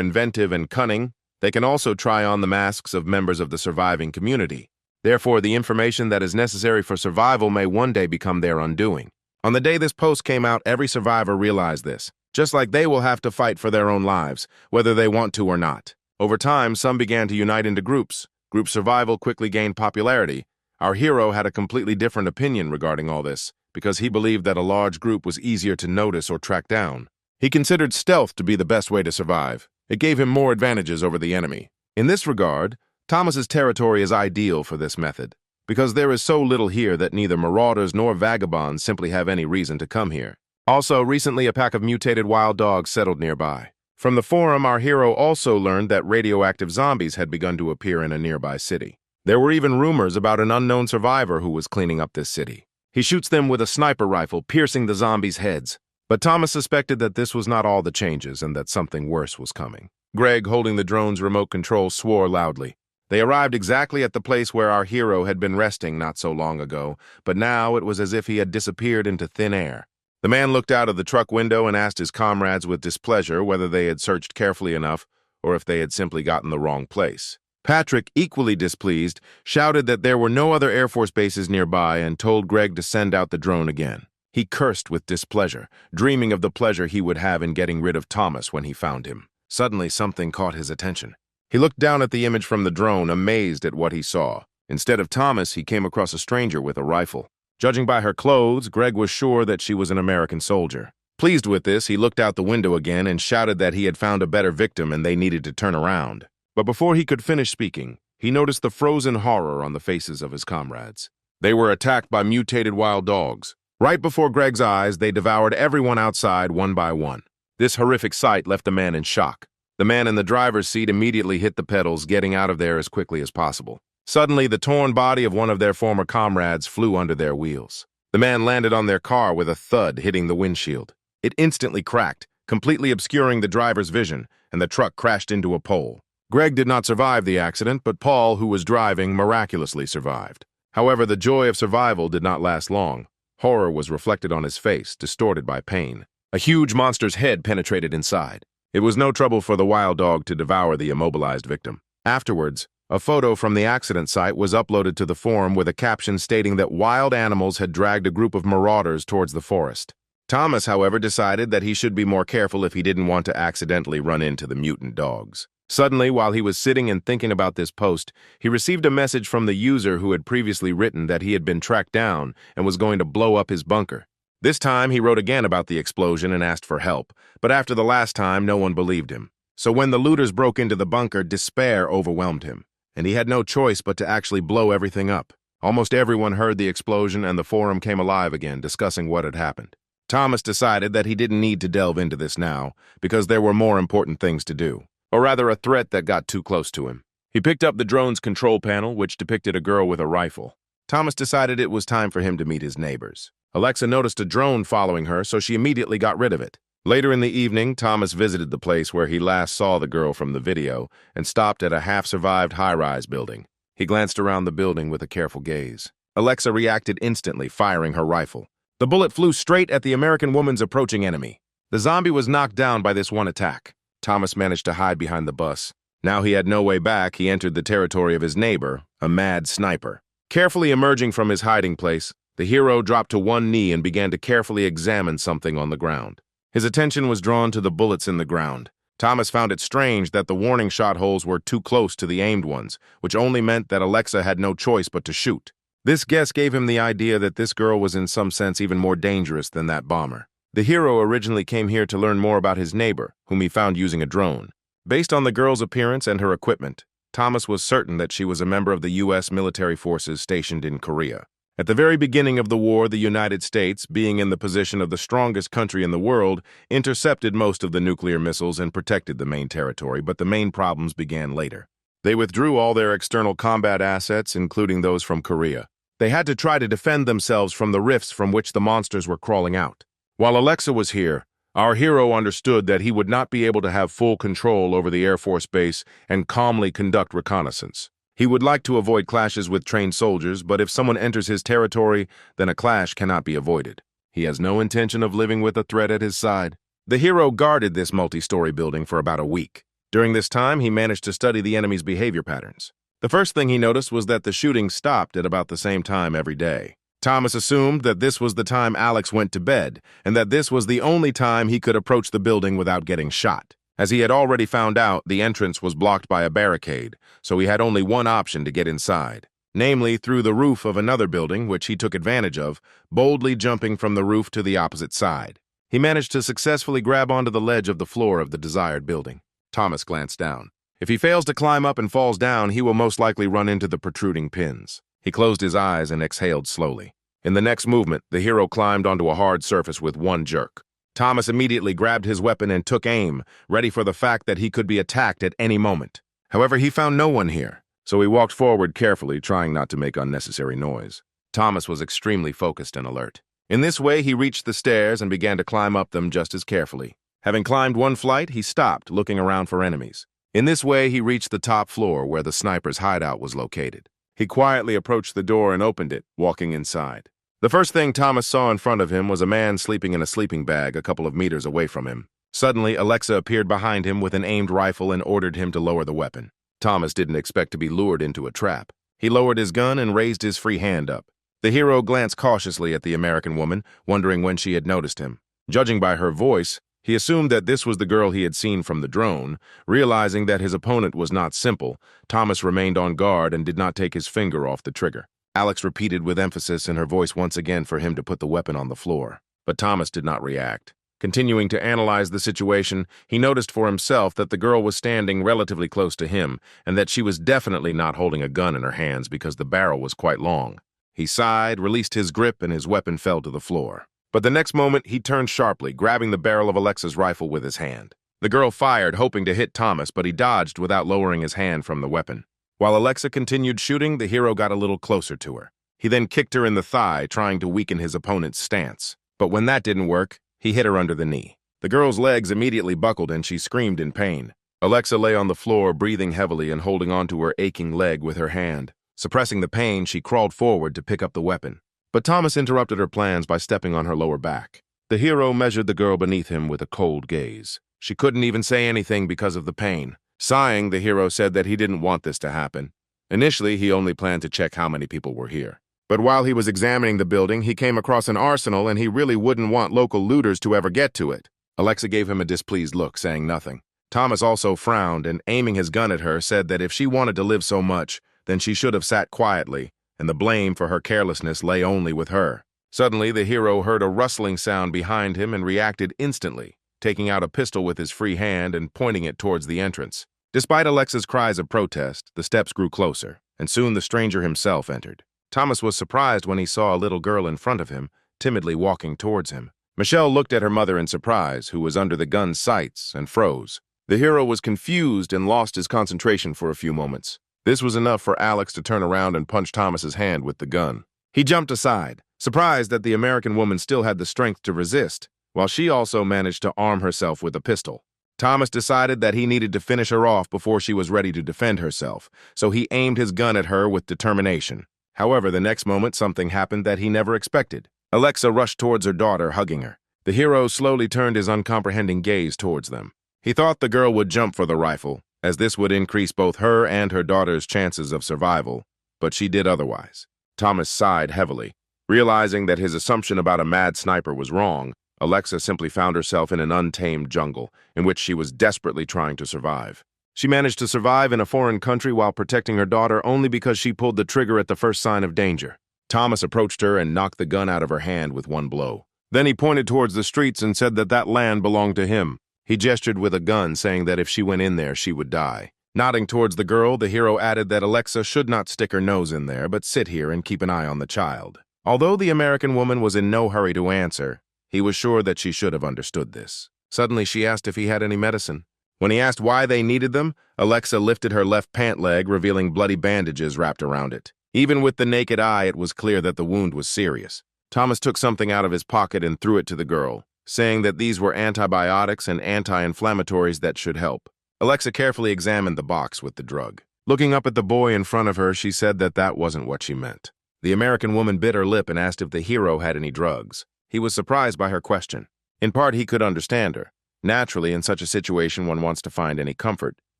inventive and cunning. They can also try on the masks of members of the surviving community. Therefore, the information that is necessary for survival may one day become their undoing. On the day this post came out, every survivor realized this. Just like they will have to fight for their own lives, whether they want to or not. Over time, some began to unite into groups. Group survival quickly gained popularity. Our hero had a completely different opinion regarding all this, because he believed that a large group was easier to notice or track down. He considered stealth to be the best way to survive. It gave him more advantages over the enemy. In this regard, Thomas's territory is ideal for this method, because there is so little here that neither marauders nor vagabonds simply have any reason to come here. Also, recently a pack of mutated wild dogs settled nearby. From the forum, our hero also learned that radioactive zombies had begun to appear in a nearby city. There were even rumors about an unknown survivor who was cleaning up this city. He shoots them with a sniper rifle, piercing the zombies' heads. But Thomas suspected that this was not all the changes and that something worse was coming. Greg, holding the drone's remote control, swore loudly. They arrived exactly at the place where our hero had been resting not so long ago, but now it was as if he had disappeared into thin air. The man looked out of the truck window and asked his comrades with displeasure whether they had searched carefully enough or if they had simply gotten the wrong place. Patrick, equally displeased, shouted that there were no other Air Force bases nearby and told Greg to send out the drone again. He cursed with displeasure, dreaming of the pleasure he would have in getting rid of Thomas when he found him. Suddenly, something caught his attention. He looked down at the image from the drone, amazed at what he saw. Instead of Thomas, he came across a stranger with a rifle. Judging by her clothes, Greg was sure that she was an American soldier. Pleased with this, he looked out the window again and shouted that he had found a better victim and they needed to turn around. But before he could finish speaking, he noticed the frozen horror on the faces of his comrades. They were attacked by mutated wild dogs. Right before Greg's eyes, they devoured everyone outside one by one. This horrific sight left the man in shock. The man in the driver's seat immediately hit the pedals, getting out of there as quickly as possible. Suddenly, the torn body of one of their former comrades flew under their wheels. The man landed on their car with a thud, hitting the windshield. It instantly cracked, completely obscuring the driver's vision, and the truck crashed into a pole. Greg did not survive the accident, but Paul, who was driving, miraculously survived. However, the joy of survival did not last long. Horror was reflected on his face, distorted by pain. A huge monster's head penetrated inside. It was no trouble for the wild dog to devour the immobilized victim. Afterwards, a photo from the accident site was uploaded to the forum with a caption stating that wild animals had dragged a group of marauders towards the forest. Thomas, however, decided that he should be more careful if he didn't want to accidentally run into the mutant dogs. Suddenly, while he was sitting and thinking about this post, he received a message from the user who had previously written that he had been tracked down and was going to blow up his bunker. This time, he wrote again about the explosion and asked for help, but after the last time, no one believed him. So when the looters broke into the bunker, despair overwhelmed him, and he had no choice but to actually blow everything up. Almost everyone heard the explosion, and the forum came alive again, discussing what had happened. Thomas decided that he didn't need to delve into this now, because there were more important things to do. Or rather, a threat that got too close to him. He picked up the drone's control panel, which depicted a girl with a rifle. Thomas decided it was time for him to meet his neighbors. Alexa noticed a drone following her, so she immediately got rid of it. Later in the evening, Thomas visited the place where he last saw the girl from the video and stopped at a half-survived high-rise building. He glanced around the building with a careful gaze. Alexa reacted instantly, firing her rifle. The bullet flew straight at the American woman's approaching enemy. The zombie was knocked down by this one attack. Thomas managed to hide behind the bus. Now he had no way back. He entered the territory of his neighbor, a mad sniper. Carefully emerging from his hiding place, the hero dropped to one knee and began to carefully examine something on the ground. His attention was drawn to the bullets in the ground. Thomas found it strange that the warning shot holes were too close to the aimed ones, which only meant that Alexa had no choice but to shoot. This guess gave him the idea that this girl was in some sense even more dangerous than that bomber. The hero originally came here to learn more about his neighbor, whom he found using a drone. Based on the girl's appearance and her equipment, Thomas was certain that she was a member of the U.S. military forces stationed in Korea. At the very beginning of the war, the United States, being in the position of the strongest country in the world, intercepted most of the nuclear missiles and protected the main territory, but the main problems began later. They withdrew all their external combat assets, including those from Korea. They had to try to defend themselves from the rifts from which the monsters were crawling out. While Alexa was here, our hero understood that he would not be able to have full control over the Air Force base and calmly conduct reconnaissance. He would like to avoid clashes with trained soldiers, but if someone enters his territory, then a clash cannot be avoided. He has no intention of living with a threat at his side. The hero guarded this multi-story building for about a week. During this time, he managed to study the enemy's behavior patterns. The first thing he noticed was that the shooting stopped at about the same time every day. Thomas assumed that this was the time Alex went to bed, and that this was the only time he could approach the building without getting shot. As he had already found out, the entrance was blocked by a barricade, so he had only one option to get inside, namely through the roof of another building, which he took advantage of, boldly jumping from the roof to the opposite side. He managed to successfully grab onto the ledge of the floor of the desired building. Thomas glanced down. If he fails to climb up and falls down, he will most likely run into the protruding pins. He closed his eyes and exhaled slowly. In the next movement, the hero climbed onto a hard surface with one jerk. Thomas immediately grabbed his weapon and took aim, ready for the fact that he could be attacked at any moment. However, he found no one here, so he walked forward carefully, trying not to make unnecessary noise. Thomas was extremely focused and alert. In this way, he reached the stairs and began to climb up them just as carefully. Having climbed one flight, he stopped, looking around for enemies. In this way, he reached the top floor where the sniper's hideout was located. He quietly approached the door and opened it, walking inside. The first thing Thomas saw in front of him was a man sleeping in a sleeping bag a couple of meters away from him. Suddenly, Alexa appeared behind him with an aimed rifle and ordered him to lower the weapon. Thomas didn't expect to be lured into a trap. He lowered his gun and raised his free hand up. The hero glanced cautiously at the American woman, wondering when she had noticed him. Judging by her voice, he assumed that this was the girl he had seen from the drone. Realizing that his opponent was not simple, Thomas remained on guard and did not take his finger off the trigger. Alex repeated with emphasis in her voice once again for him to put the weapon on the floor. But Thomas did not react. Continuing to analyze the situation, he noticed for himself that the girl was standing relatively close to him and that she was definitely not holding a gun in her hands because the barrel was quite long. He sighed, released his grip, and his weapon fell to the floor. But the next moment, he turned sharply, grabbing the barrel of Alexa's rifle with his hand. The girl fired, hoping to hit Thomas, but he dodged without lowering his hand from the weapon. While Alexa continued shooting, the hero got a little closer to her. He then kicked her in the thigh, trying to weaken his opponent's stance. But when that didn't work, he hit her under the knee. The girl's legs immediately buckled and she screamed in pain. Alexa lay on the floor, breathing heavily and holding onto her aching leg with her hand. Suppressing the pain, she crawled forward to pick up the weapon. But Thomas interrupted her plans by stepping on her lower back. The hero measured the girl beneath him with a cold gaze. She couldn't even say anything because of the pain. Sighing, the hero said that he didn't want this to happen. Initially, he only planned to check how many people were here. But while he was examining the building, he came across an arsenal and he really wouldn't want local looters to ever get to it. Alexa gave him a displeased look, saying nothing. Thomas also frowned and, aiming his gun at her, said that if she wanted to live so much, then she should have sat quietly, and the blame for her carelessness lay only with her. Suddenly, the hero heard a rustling sound behind him and reacted instantly, taking out a pistol with his free hand and pointing it towards the entrance. Despite Alexa's cries of protest, the steps grew closer, and soon the stranger himself entered. Thomas was surprised when he saw a little girl in front of him, timidly walking towards him. Michelle looked at her mother in surprise, who was under the gun's sights, and froze. The hero was confused and lost his concentration for a few moments. This was enough for Alex to turn around and punch Thomas's hand with the gun. He jumped aside, surprised that the American woman still had the strength to resist, while she also managed to arm herself with a pistol. Thomas decided that he needed to finish her off before she was ready to defend herself, so he aimed his gun at her with determination. However, the next moment, something happened that he never expected. Alexa rushed towards her daughter, hugging her. The hero slowly turned his uncomprehending gaze towards them. He thought the girl would jump for the rifle, as this would increase both her and her daughter's chances of survival, but she did otherwise. Thomas sighed heavily. Realizing that his assumption about a mad sniper was wrong, Alexa simply found herself in an untamed jungle, in which she was desperately trying to survive. She managed to survive in a foreign country while protecting her daughter only because she pulled the trigger at the first sign of danger. Thomas approached her and knocked the gun out of her hand with one blow. Then he pointed towards the streets and said that land belonged to him. He gestured with a gun, saying that if she went in there, she would die. Nodding towards the girl, the hero added that Alexa should not stick her nose in there, but sit here and keep an eye on the child. Although the American woman was in no hurry to answer, he was sure that she should have understood this. Suddenly, she asked if he had any medicine. When he asked why they needed them, Alexa lifted her left pant leg, revealing bloody bandages wrapped around it. Even with the naked eye, it was clear that the wound was serious. Thomas took something out of his pocket and threw it to the girl, saying that these were antibiotics and anti-inflammatories that should help. Alexa carefully examined the box with the drug. Looking up at the boy in front of her, she said that that wasn't what she meant. The American woman bit her lip and asked if the hero had any drugs. He was surprised by her question. In part, he could understand her. Naturally, in such a situation, one wants to find any comfort,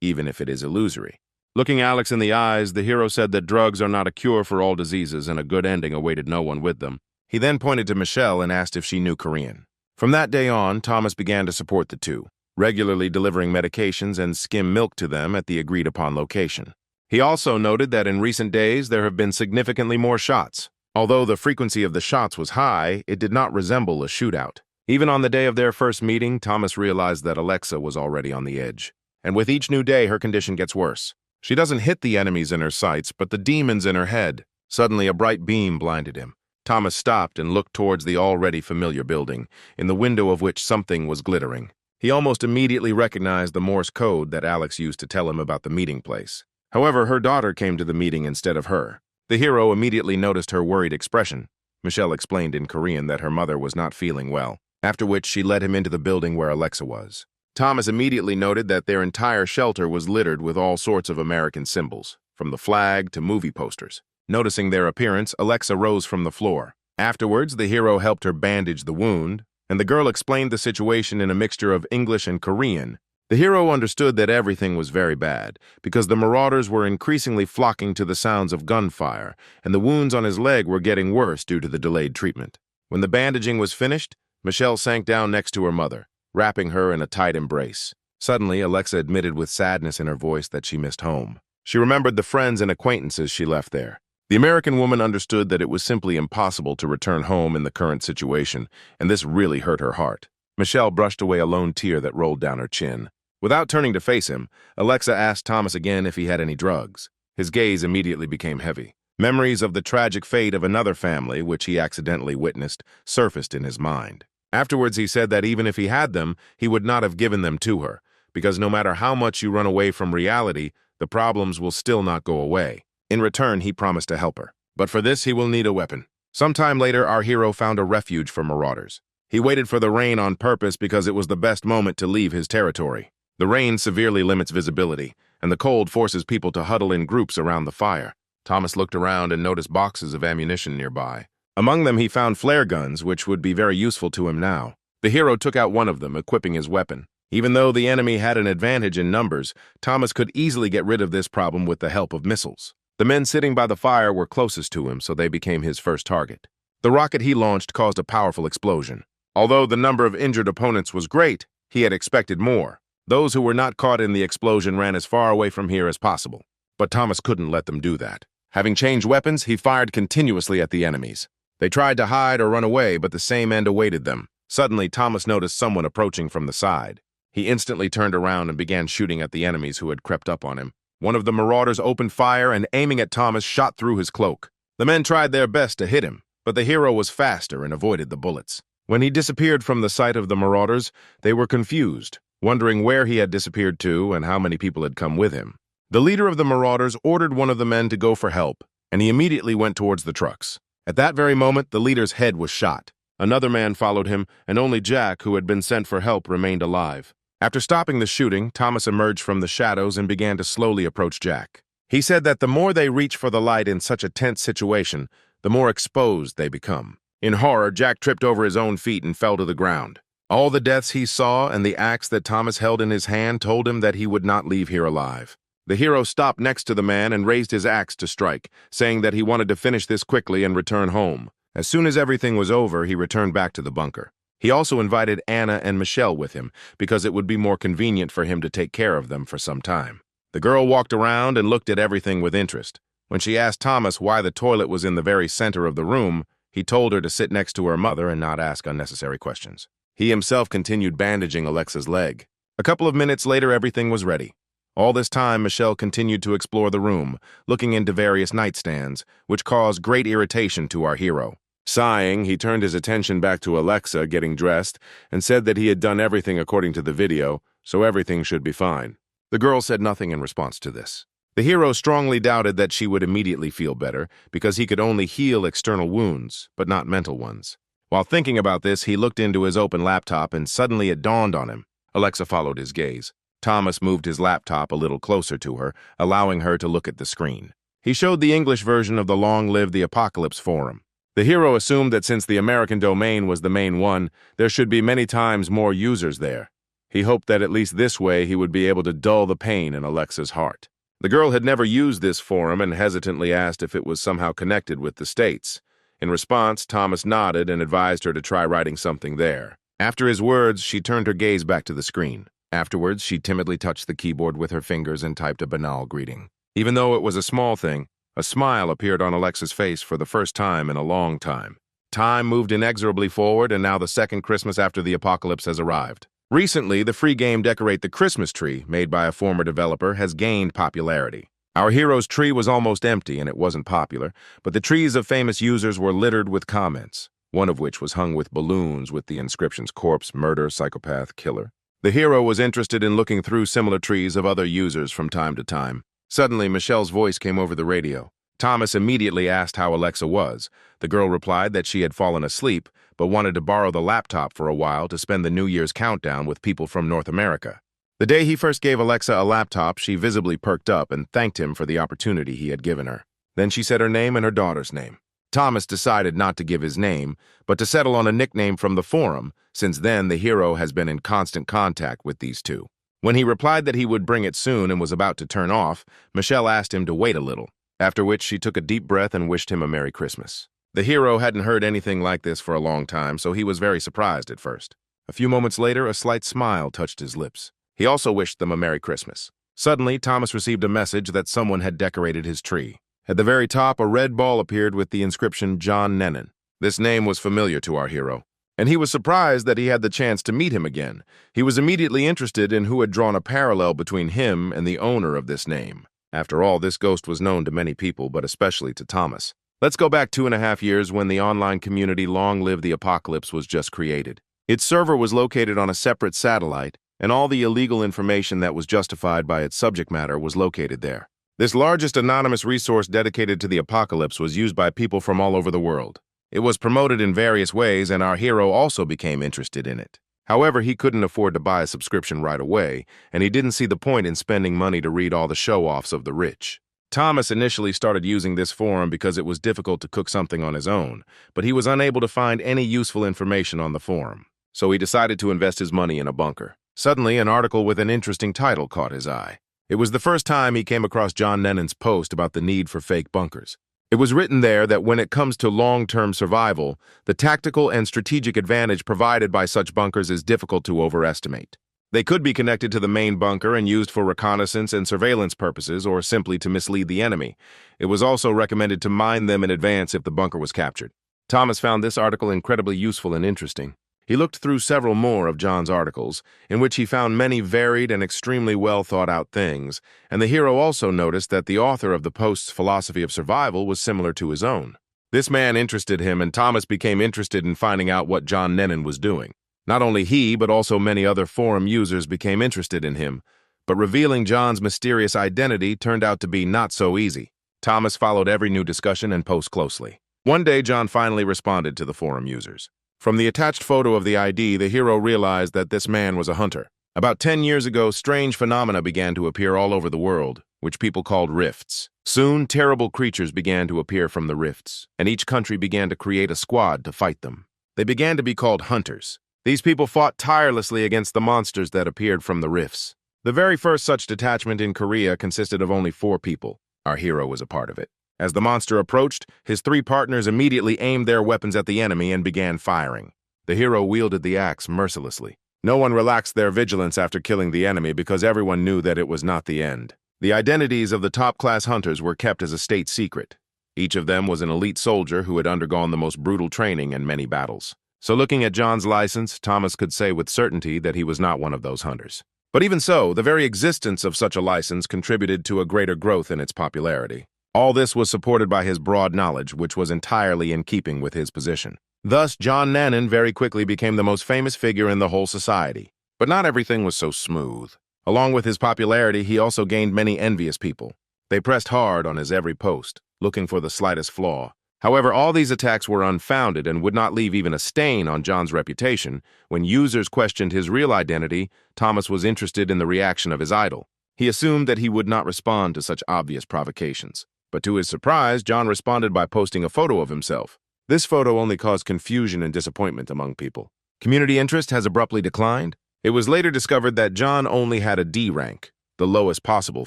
even if it is illusory. Looking Alex in the eyes, the hero said that drugs are not a cure for all diseases and a good ending awaited no one with them. He then pointed to Michelle and asked if she knew Korean. From that day on, Thomas began to support the two, regularly delivering medications and skim milk to them at the agreed-upon location. He also noted that in recent days there have been significantly more shots. Although the frequency of the shots was high, it did not resemble a shootout. Even on the day of their first meeting, Thomas realized that Alexa was already on the edge. And with each new day, her condition gets worse. She doesn't hit the enemies in her sights, but the demons in her head. Suddenly, a bright beam blinded him. Thomas stopped and looked towards the already familiar building, in the window of which something was glittering. He almost immediately recognized the Morse code that Alex used to tell him about the meeting place. However, her daughter came to the meeting instead of her. The hero immediately noticed her worried expression. Michelle explained in Korean that her mother was not feeling well, after which she led him into the building where Alexa was. Thomas immediately noted that their entire shelter was littered with all sorts of American symbols, from the flag to movie posters. Noticing their appearance, Alexa rose from the floor. Afterwards, the hero helped her bandage the wound, and the girl explained the situation in a mixture of English and Korean. The hero understood that everything was very bad, because the marauders were increasingly flocking to the sounds of gunfire, and the wounds on his leg were getting worse due to the delayed treatment. When the bandaging was finished, Michelle sank down next to her mother, wrapping her in a tight embrace. Suddenly, Alexa admitted with sadness in her voice that she missed home. She remembered the friends and acquaintances she left there. The American woman understood that it was simply impossible to return home in the current situation, and this really hurt her heart. Michelle brushed away a lone tear that rolled down her chin. Without turning to face him, Alexa asked Thomas again if he had any drugs. His gaze immediately became heavy. Memories of the tragic fate of another family, which he accidentally witnessed, surfaced in his mind. Afterwards, he said that even if he had them, he would not have given them to her, because no matter how much you run away from reality, the problems will still not go away. In return, he promised to help her. But for this, he will need a weapon. Sometime later, our hero found a refuge for marauders. He waited for the rain on purpose because it was the best moment to leave his territory. The rain severely limits visibility, and the cold forces people to huddle in groups around the fire. Thomas looked around and noticed boxes of ammunition nearby. Among them, he found flare guns, which would be very useful to him now. The hero took out one of them, equipping his weapon. Even though the enemy had an advantage in numbers, Thomas could easily get rid of this problem with the help of missiles. The men sitting by the fire were closest to him, so they became his first target. The rocket he launched caused a powerful explosion. Although the number of injured opponents was great, he had expected more. Those who were not caught in the explosion ran as far away from here as possible. But Thomas couldn't let them do that. Having changed weapons, he fired continuously at the enemies. They tried to hide or run away, but the same end awaited them. Suddenly, Thomas noticed someone approaching from the side. He instantly turned around and began shooting at the enemies who had crept up on him. One of the marauders opened fire and, aiming at Thomas, shot through his cloak. The men tried their best to hit him, but the hero was faster and avoided the bullets. When he disappeared from the sight of the marauders, they were confused, wondering where he had disappeared to and how many people had come with him. The leader of the marauders ordered one of the men to go for help, and he immediately went towards the trucks. At that very moment, the leader's head was shot. Another man followed him, and only Jack, who had been sent for help, remained alive. After stopping the shooting, Thomas emerged from the shadows and began to slowly approach Jack. He said that the more they reach for the light in such a tense situation, the more exposed they become. In horror, Jack tripped over his own feet and fell to the ground. All the deaths he saw and the axe that Thomas held in his hand told him that he would not leave here alive. The hero stopped next to the man and raised his axe to strike, saying that he wanted to finish this quickly and return home. As soon as everything was over, he returned back to the bunker. He also invited Anna and Michelle with him, because it would be more convenient for him to take care of them for some time. The girl walked around and looked at everything with interest. When she asked Thomas why the toilet was in the very center of the room, he told her to sit next to her mother and not ask unnecessary questions. He himself continued bandaging Alexa's leg. A couple of minutes later, everything was ready. All this time, Michelle continued to explore the room, looking into various nightstands, which caused great irritation to our hero. Sighing, he turned his attention back to Alexa getting dressed and said that he had done everything according to the video, so everything should be fine. The girl said nothing in response to this. The hero strongly doubted that she would immediately feel better because he could only heal external wounds, but not mental ones. While thinking about this, he looked into his open laptop and suddenly it dawned on him. Alexa followed his gaze. Thomas moved his laptop a little closer to her, allowing her to look at the screen. He showed the English version of the Long Live the Apocalypse forum. The hero assumed that since the American domain was the main one, there should be many times more users there. He hoped that at least this way he would be able to dull the pain in Alexa's heart. The girl had never used this forum and hesitantly asked if it was somehow connected with the States. In response, Thomas nodded and advised her to try writing something there. After his words, she turned her gaze back to the screen. Afterwards, she timidly touched the keyboard with her fingers and typed a banal greeting. Even though it was a small thing, a smile appeared on Alexa's face for the first time in a long time. Time moved inexorably forward, and now the second Christmas after the apocalypse has arrived. Recently, the free game Decorate the Christmas Tree, made by a former developer, has gained popularity. Our hero's tree was almost empty and it wasn't popular, but the trees of famous users were littered with comments, one of which was hung with balloons with the inscriptions corpse, murder, psychopath, killer. The hero was interested in looking through similar trees of other users from time to time. Suddenly, Michelle's voice came over the radio. Thomas immediately asked how Alexa was. The girl replied that she had fallen asleep, but wanted to borrow the laptop for a while to spend the New Year's countdown with people from North America. The day he first gave Alexa a laptop, she visibly perked up and thanked him for the opportunity he had given her. Then she said her name and her daughter's name. Thomas decided not to give his name, but to settle on a nickname from the forum. Since then, the hero has been in constant contact with these two. When he replied that he would bring it soon and was about to turn off, Michelle asked him to wait a little, after which she took a deep breath and wished him a Merry Christmas. The hero hadn't heard anything like this for a long time, so he was very surprised at first. A few moments later, a slight smile touched his lips. He also wished them a Merry Christmas. Suddenly, Thomas received a message that someone had decorated his tree. At the very top, a red ball appeared with the inscription John Nennon. This name was familiar to our hero, and he was surprised that he had the chance to meet him again. He was immediately interested in who had drawn a parallel between him and the owner of this name. After all, this ghost was known to many people, but especially to Thomas. Let's go back 2.5 years when the online community Long Live the Apocalypse was just created. Its server was located on a separate satellite, and all the illegal information that was justified by its subject matter was located there. This largest anonymous resource dedicated to the apocalypse was used by people from all over the world. It was promoted in various ways, and our hero also became interested in it. However, he couldn't afford to buy a subscription right away, and he didn't see the point in spending money to read all the show-offs of the rich. Thomas initially started using this forum because it was difficult to cook something on his own, but he was unable to find any useful information on the forum. So he decided to invest his money in a bunker. Suddenly, an article with an interesting title caught his eye. It was the first time he came across John Nennon's post about the need for fake bunkers. It was written there that when it comes to long-term survival, the tactical and strategic advantage provided by such bunkers is difficult to overestimate. They could be connected to the main bunker and used for reconnaissance and surveillance purposes, or simply to mislead the enemy. It was also recommended to mine them in advance if the bunker was captured. Thomas found this article incredibly useful and interesting. He looked through several more of John's articles, in which he found many varied and extremely well-thought-out things, and the hero also noticed that the author of the post's philosophy of survival was similar to his own. This man interested him, and Thomas became interested in finding out what John Nennon was doing. Not only he, but also many other forum users became interested in him, but revealing John's mysterious identity turned out to be not so easy. Thomas followed every new discussion and post closely. One day, John finally responded to the forum users. From the attached photo of the ID, the hero realized that this man was a hunter. About 10 years ago, strange phenomena began to appear all over the world, which people called rifts. Soon, terrible creatures began to appear from the rifts, and each country began to create a squad to fight them. They began to be called hunters. These people fought tirelessly against the monsters that appeared from the rifts. The very first such detachment in Korea consisted of only 4 people. Our hero was a part of it. As the monster approached, his 3 partners immediately aimed their weapons at the enemy and began firing. The hero wielded the axe mercilessly. No one relaxed their vigilance after killing the enemy because everyone knew that it was not the end. The identities of the top-class hunters were kept as a state secret. Each of them was an elite soldier who had undergone the most brutal training in many battles. So looking at John's license, Thomas could say with certainty that he was not one of those hunters. But even so, the very existence of such a license contributed to a greater growth in its popularity. All this was supported by his broad knowledge, which was entirely in keeping with his position. Thus, John Nennon very quickly became the most famous figure in the whole society. But not everything was so smooth. Along with his popularity, he also gained many envious people. They pressed hard on his every post, looking for the slightest flaw. However, all these attacks were unfounded and would not leave even a stain on John's reputation. When users questioned his real identity, Thomas was interested in the reaction of his idol. He assumed that he would not respond to such obvious provocations. But to his surprise, John responded by posting a photo of himself. This photo only caused confusion and disappointment among people. Community interest has abruptly declined. It was later discovered that John only had a D rank, the lowest possible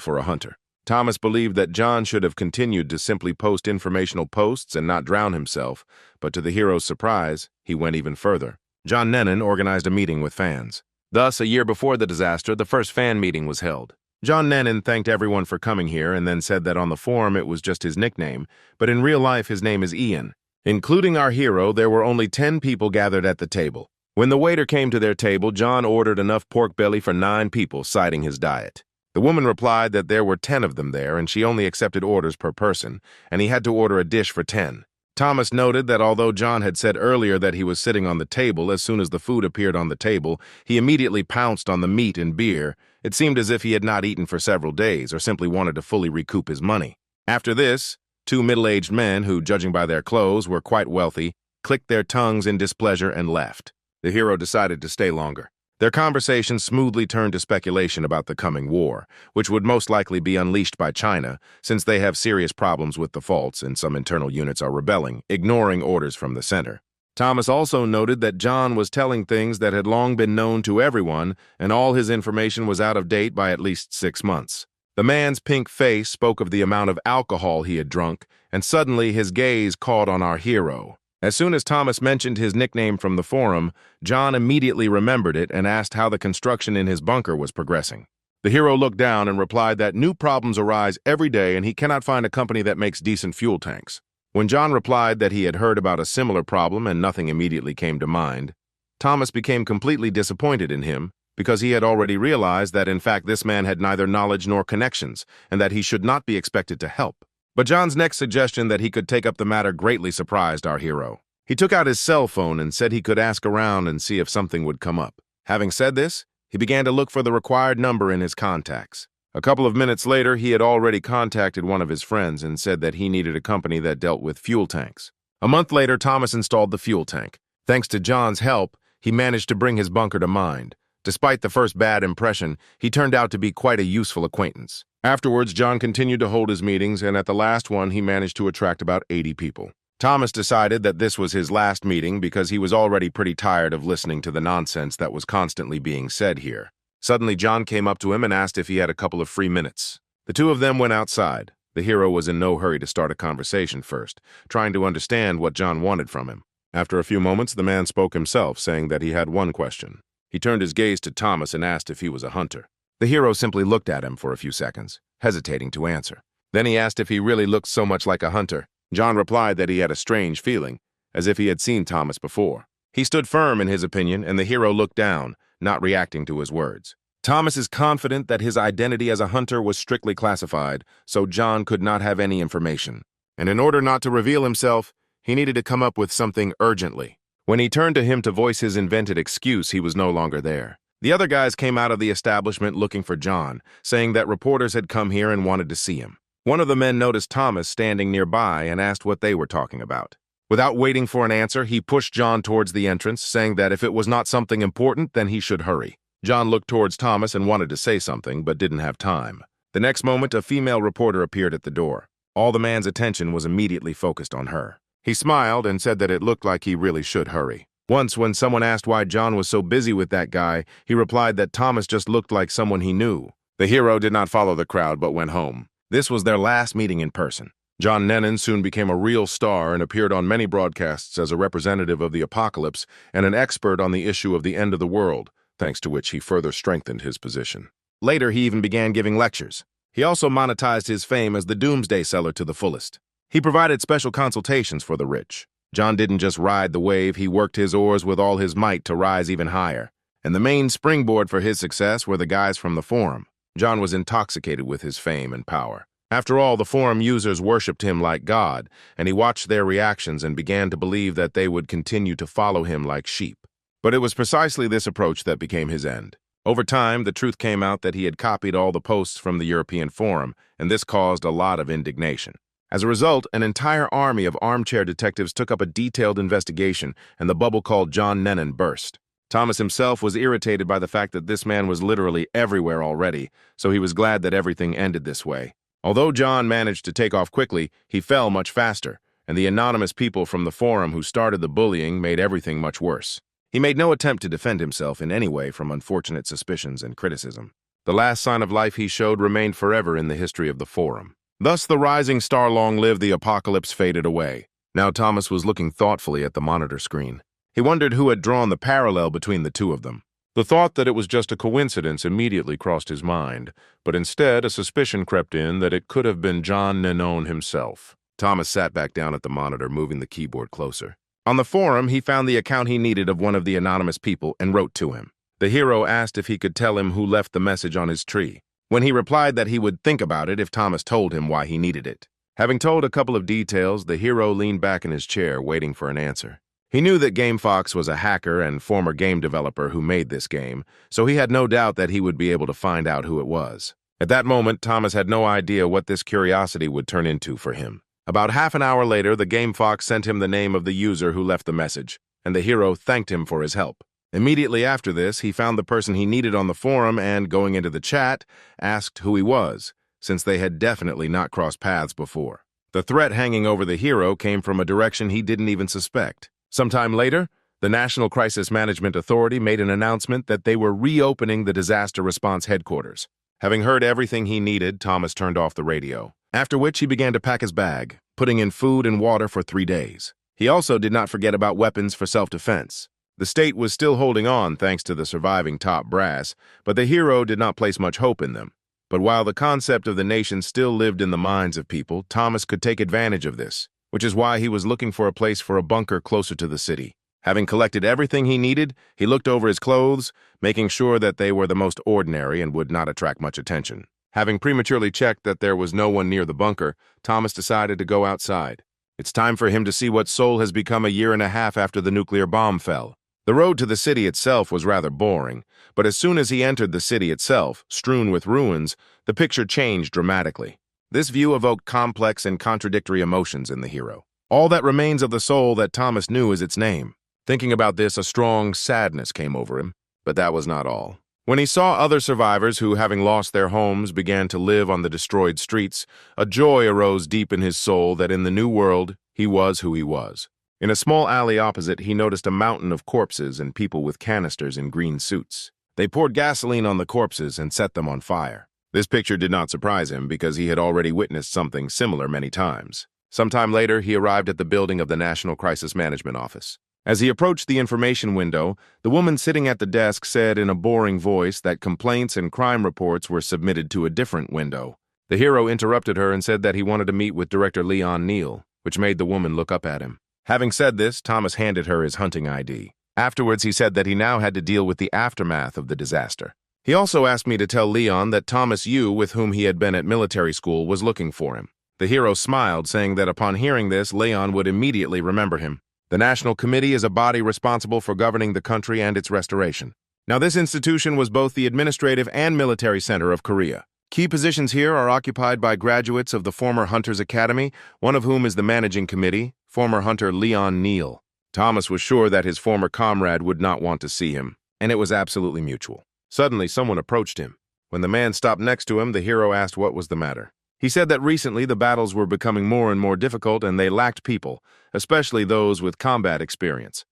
for a hunter. Thomas believed that John should have continued to simply post informational posts and not drown himself, but to the hero's surprise, he went even further. John Nennon organized a meeting with fans. Thus, a year before the disaster, the first fan meeting was held. John Nennon thanked everyone for coming here and then said that on the forum it was just his nickname, but in real life his name is Ian. Including our hero, there were only 10 people gathered at the table. When the waiter came to their table, John ordered enough pork belly for 9 people, citing his diet. The woman replied that there were 10 of them there and she only accepted orders per person, and he had to order a dish for 10. Thomas noted that although John had said earlier that he was sitting on the table, as soon as the food appeared on the table, he immediately pounced on the meat and beer. It seemed as if he had not eaten for several days or simply wanted to fully recoup his money. After this, Two middle-aged men who, judging by their clothes, were quite wealthy, clicked their tongues in displeasure and left. The hero decided to stay longer. Their conversation smoothly turned to speculation about the coming war, which would most likely be unleashed by China, since they have serious problems with the faults and some internal units are rebelling, ignoring orders from the center. Thomas also noted that John was telling things that had long been known to everyone, and all his information was out of date by at least 6 months. The man's pink face spoke of the amount of alcohol he had drunk, and suddenly his gaze caught on our hero. As soon as Thomas mentioned his nickname from the forum, John immediately remembered it and asked how the construction in his bunker was progressing. The hero looked down and replied that new problems arise every day and he cannot find a company that makes decent fuel tanks. When John replied that he had heard about a similar problem and nothing immediately came to mind, Thomas became completely disappointed in him because he had already realized that in fact this man had neither knowledge nor connections and that he should not be expected to help. But John's next suggestion that he could take up the matter greatly surprised our hero. He took out his cell phone and said he could ask around and see if something would come up. Having said this, he began to look for the required number in his contacts. A couple of minutes later, he had already contacted one of his friends and said that he needed a company that dealt with fuel tanks. A month later, Thomas installed the fuel tank. Thanks to John's help, he managed to bring his bunker to mind. Despite the first bad impression, he turned out to be quite a useful acquaintance. Afterwards, John continued to hold his meetings, and at the last one, he managed to attract about 80 people. Thomas decided that this was his last meeting because he was already pretty tired of listening to the nonsense that was constantly being said here. Suddenly, John came up to him and asked if he had a couple of free minutes. The two of them went outside. The hero was in no hurry to start a conversation first, trying to understand what John wanted from him. After a few moments, the man spoke himself, saying that he had one question. He turned his gaze to Thomas and asked if he was a hunter. The hero simply looked at him for a few seconds, hesitating to answer. Then he asked if he really looked so much like a hunter. John replied that he had a strange feeling, as if he had seen Thomas before. He stood firm in his opinion, and the hero looked down, not reacting to his words. Thomas is confident that his identity as a hunter was strictly classified, so John could not have any information. And in order not to reveal himself, he needed to come up with something urgently. When he turned to him to voice his invented excuse, he was no longer there. The other guys came out of the establishment looking for John, saying that reporters had come here and wanted to see him. One of the men noticed Thomas standing nearby and asked what they were talking about. Without waiting for an answer, he pushed John towards the entrance, saying that if it was not something important, then he should hurry. John looked towards Thomas and wanted to say something, but didn't have time. The next moment, a female reporter appeared at the door. All the man's attention was immediately focused on her. He smiled and said that it looked like he really should hurry. Once, when someone asked why John was so busy with that guy, he replied that Thomas just looked like someone he knew. The hero did not follow the crowd but went home. This was their last meeting in person. John Nennan soon became a real star and appeared on many broadcasts as a representative of the apocalypse and an expert on the issue of the end of the world, thanks to which he further strengthened his position. Later, he even began giving lectures. He also monetized his fame as the doomsday seller to the fullest. He provided special consultations for the rich. John didn't just ride the wave, he worked his oars with all his might to rise even higher. And the main springboard for his success were the guys from the forum. John was intoxicated with his fame and power. After all, the forum users worshipped him like God, and he watched their reactions and began to believe that they would continue to follow him like sheep. But it was precisely this approach that became his end. Over time, the truth came out that he had copied all the posts from the European forum, and this caused a lot of indignation. As a result, an entire army of armchair detectives took up a detailed investigation, and the bubble called John Nennan burst. Thomas himself was irritated by the fact that this man was literally everywhere already, so he was glad that everything ended this way. Although John managed to take off quickly, he fell much faster, and the anonymous people from the forum who started the bullying made everything much worse. He made no attempt to defend himself in any way from unfortunate suspicions and criticism. The last sign of life he showed remained forever in the history of the forum. Thus, the rising star long live the apocalypse faded away. Now Thomas was looking thoughtfully at the monitor screen. He wondered who had drawn the parallel between the two of them. The thought that it was just a coincidence immediately crossed his mind, but instead a suspicion crept in that it could have been John Nennan himself. Thomas sat back down at the monitor, moving the keyboard closer. On the forum, he found the account he needed of one of the anonymous people and wrote to him. The hero asked if he could tell him who left the message on his tree. When he replied that he would think about it if Thomas told him why he needed it. Having told a couple of details, the hero leaned back in his chair, waiting for an answer. He knew that GameFox was a hacker and former game developer who made this game, so he had no doubt that he would be able to find out who it was. At that moment, Thomas had no idea what this curiosity would turn into for him. About half an hour later, the Game Fox sent him the name of the user who left the message, and the hero thanked him for his help. Immediately after this, he found the person he needed on the forum and, going into the chat, asked who he was, since they had definitely not crossed paths before. The threat hanging over the hero came from a direction he didn't even suspect. Sometime later, the National Crisis Management Authority made an announcement that they were reopening the disaster response headquarters. Having heard everything he needed, Thomas turned off the radio, after which he began to pack his bag, putting in food and water for 3 days. He also did not forget about weapons for self-defense. The state was still holding on thanks to the surviving top brass, but the hero did not place much hope in them. But while the concept of the nation still lived in the minds of people, Thomas could take advantage of this, which is why he was looking for a place for a bunker closer to the city. Having collected everything he needed, he looked over his clothes, making sure that they were the most ordinary and would not attract much attention. Having prematurely checked that there was no one near the bunker, Thomas decided to go outside. It's time for him to see what Seoul has become a year and a half after the nuclear bomb fell. The road to the city itself was rather boring, but as soon as he entered the city itself, strewn with ruins, the picture changed dramatically. This view evoked complex and contradictory emotions in the hero. All that remains of the Seoul that Thomas knew is its name. Thinking about this, a strong sadness came over him, but that was not all. When he saw other survivors who, having lost their homes, began to live on the destroyed streets, a joy arose deep in his soul that in the new world, he was who he was. In a small alley opposite, he noticed a mountain of corpses and people with canisters in green suits. They poured gasoline on the corpses and set them on fire. This picture did not surprise him because he had already witnessed something similar many times. Sometime later, he arrived at the building of the National Crisis Management Office. As he approached the information window, the woman sitting at the desk said in a boring voice that complaints and crime reports were submitted to a different window. The hero interrupted her and said that he wanted to meet with Director Leon Neal, which made the woman look up at him. Having said this, Thomas handed her his hunting ID. Afterwards, he said that he now had to deal with the aftermath of the disaster. He also asked me to tell Leon that Thomas Yu, with whom he had been at military school, was looking for him. The hero smiled, saying that upon hearing this, Leon would immediately remember him. The National Committee is a body responsible for governing the country and its restoration. Now, this institution was both the administrative and military center of Korea. Key positions here are occupied by graduates of the former Hunters Academy, one of whom is the managing committee, former hunter Leon Neal. Thomas was sure that his former comrade would not want to see him, and it was absolutely mutual. Suddenly, someone approached him. When the man stopped next to him, the hero asked what was the matter. He said that recently the battles were becoming more and more difficult and they lacked people, especially those with combat experience.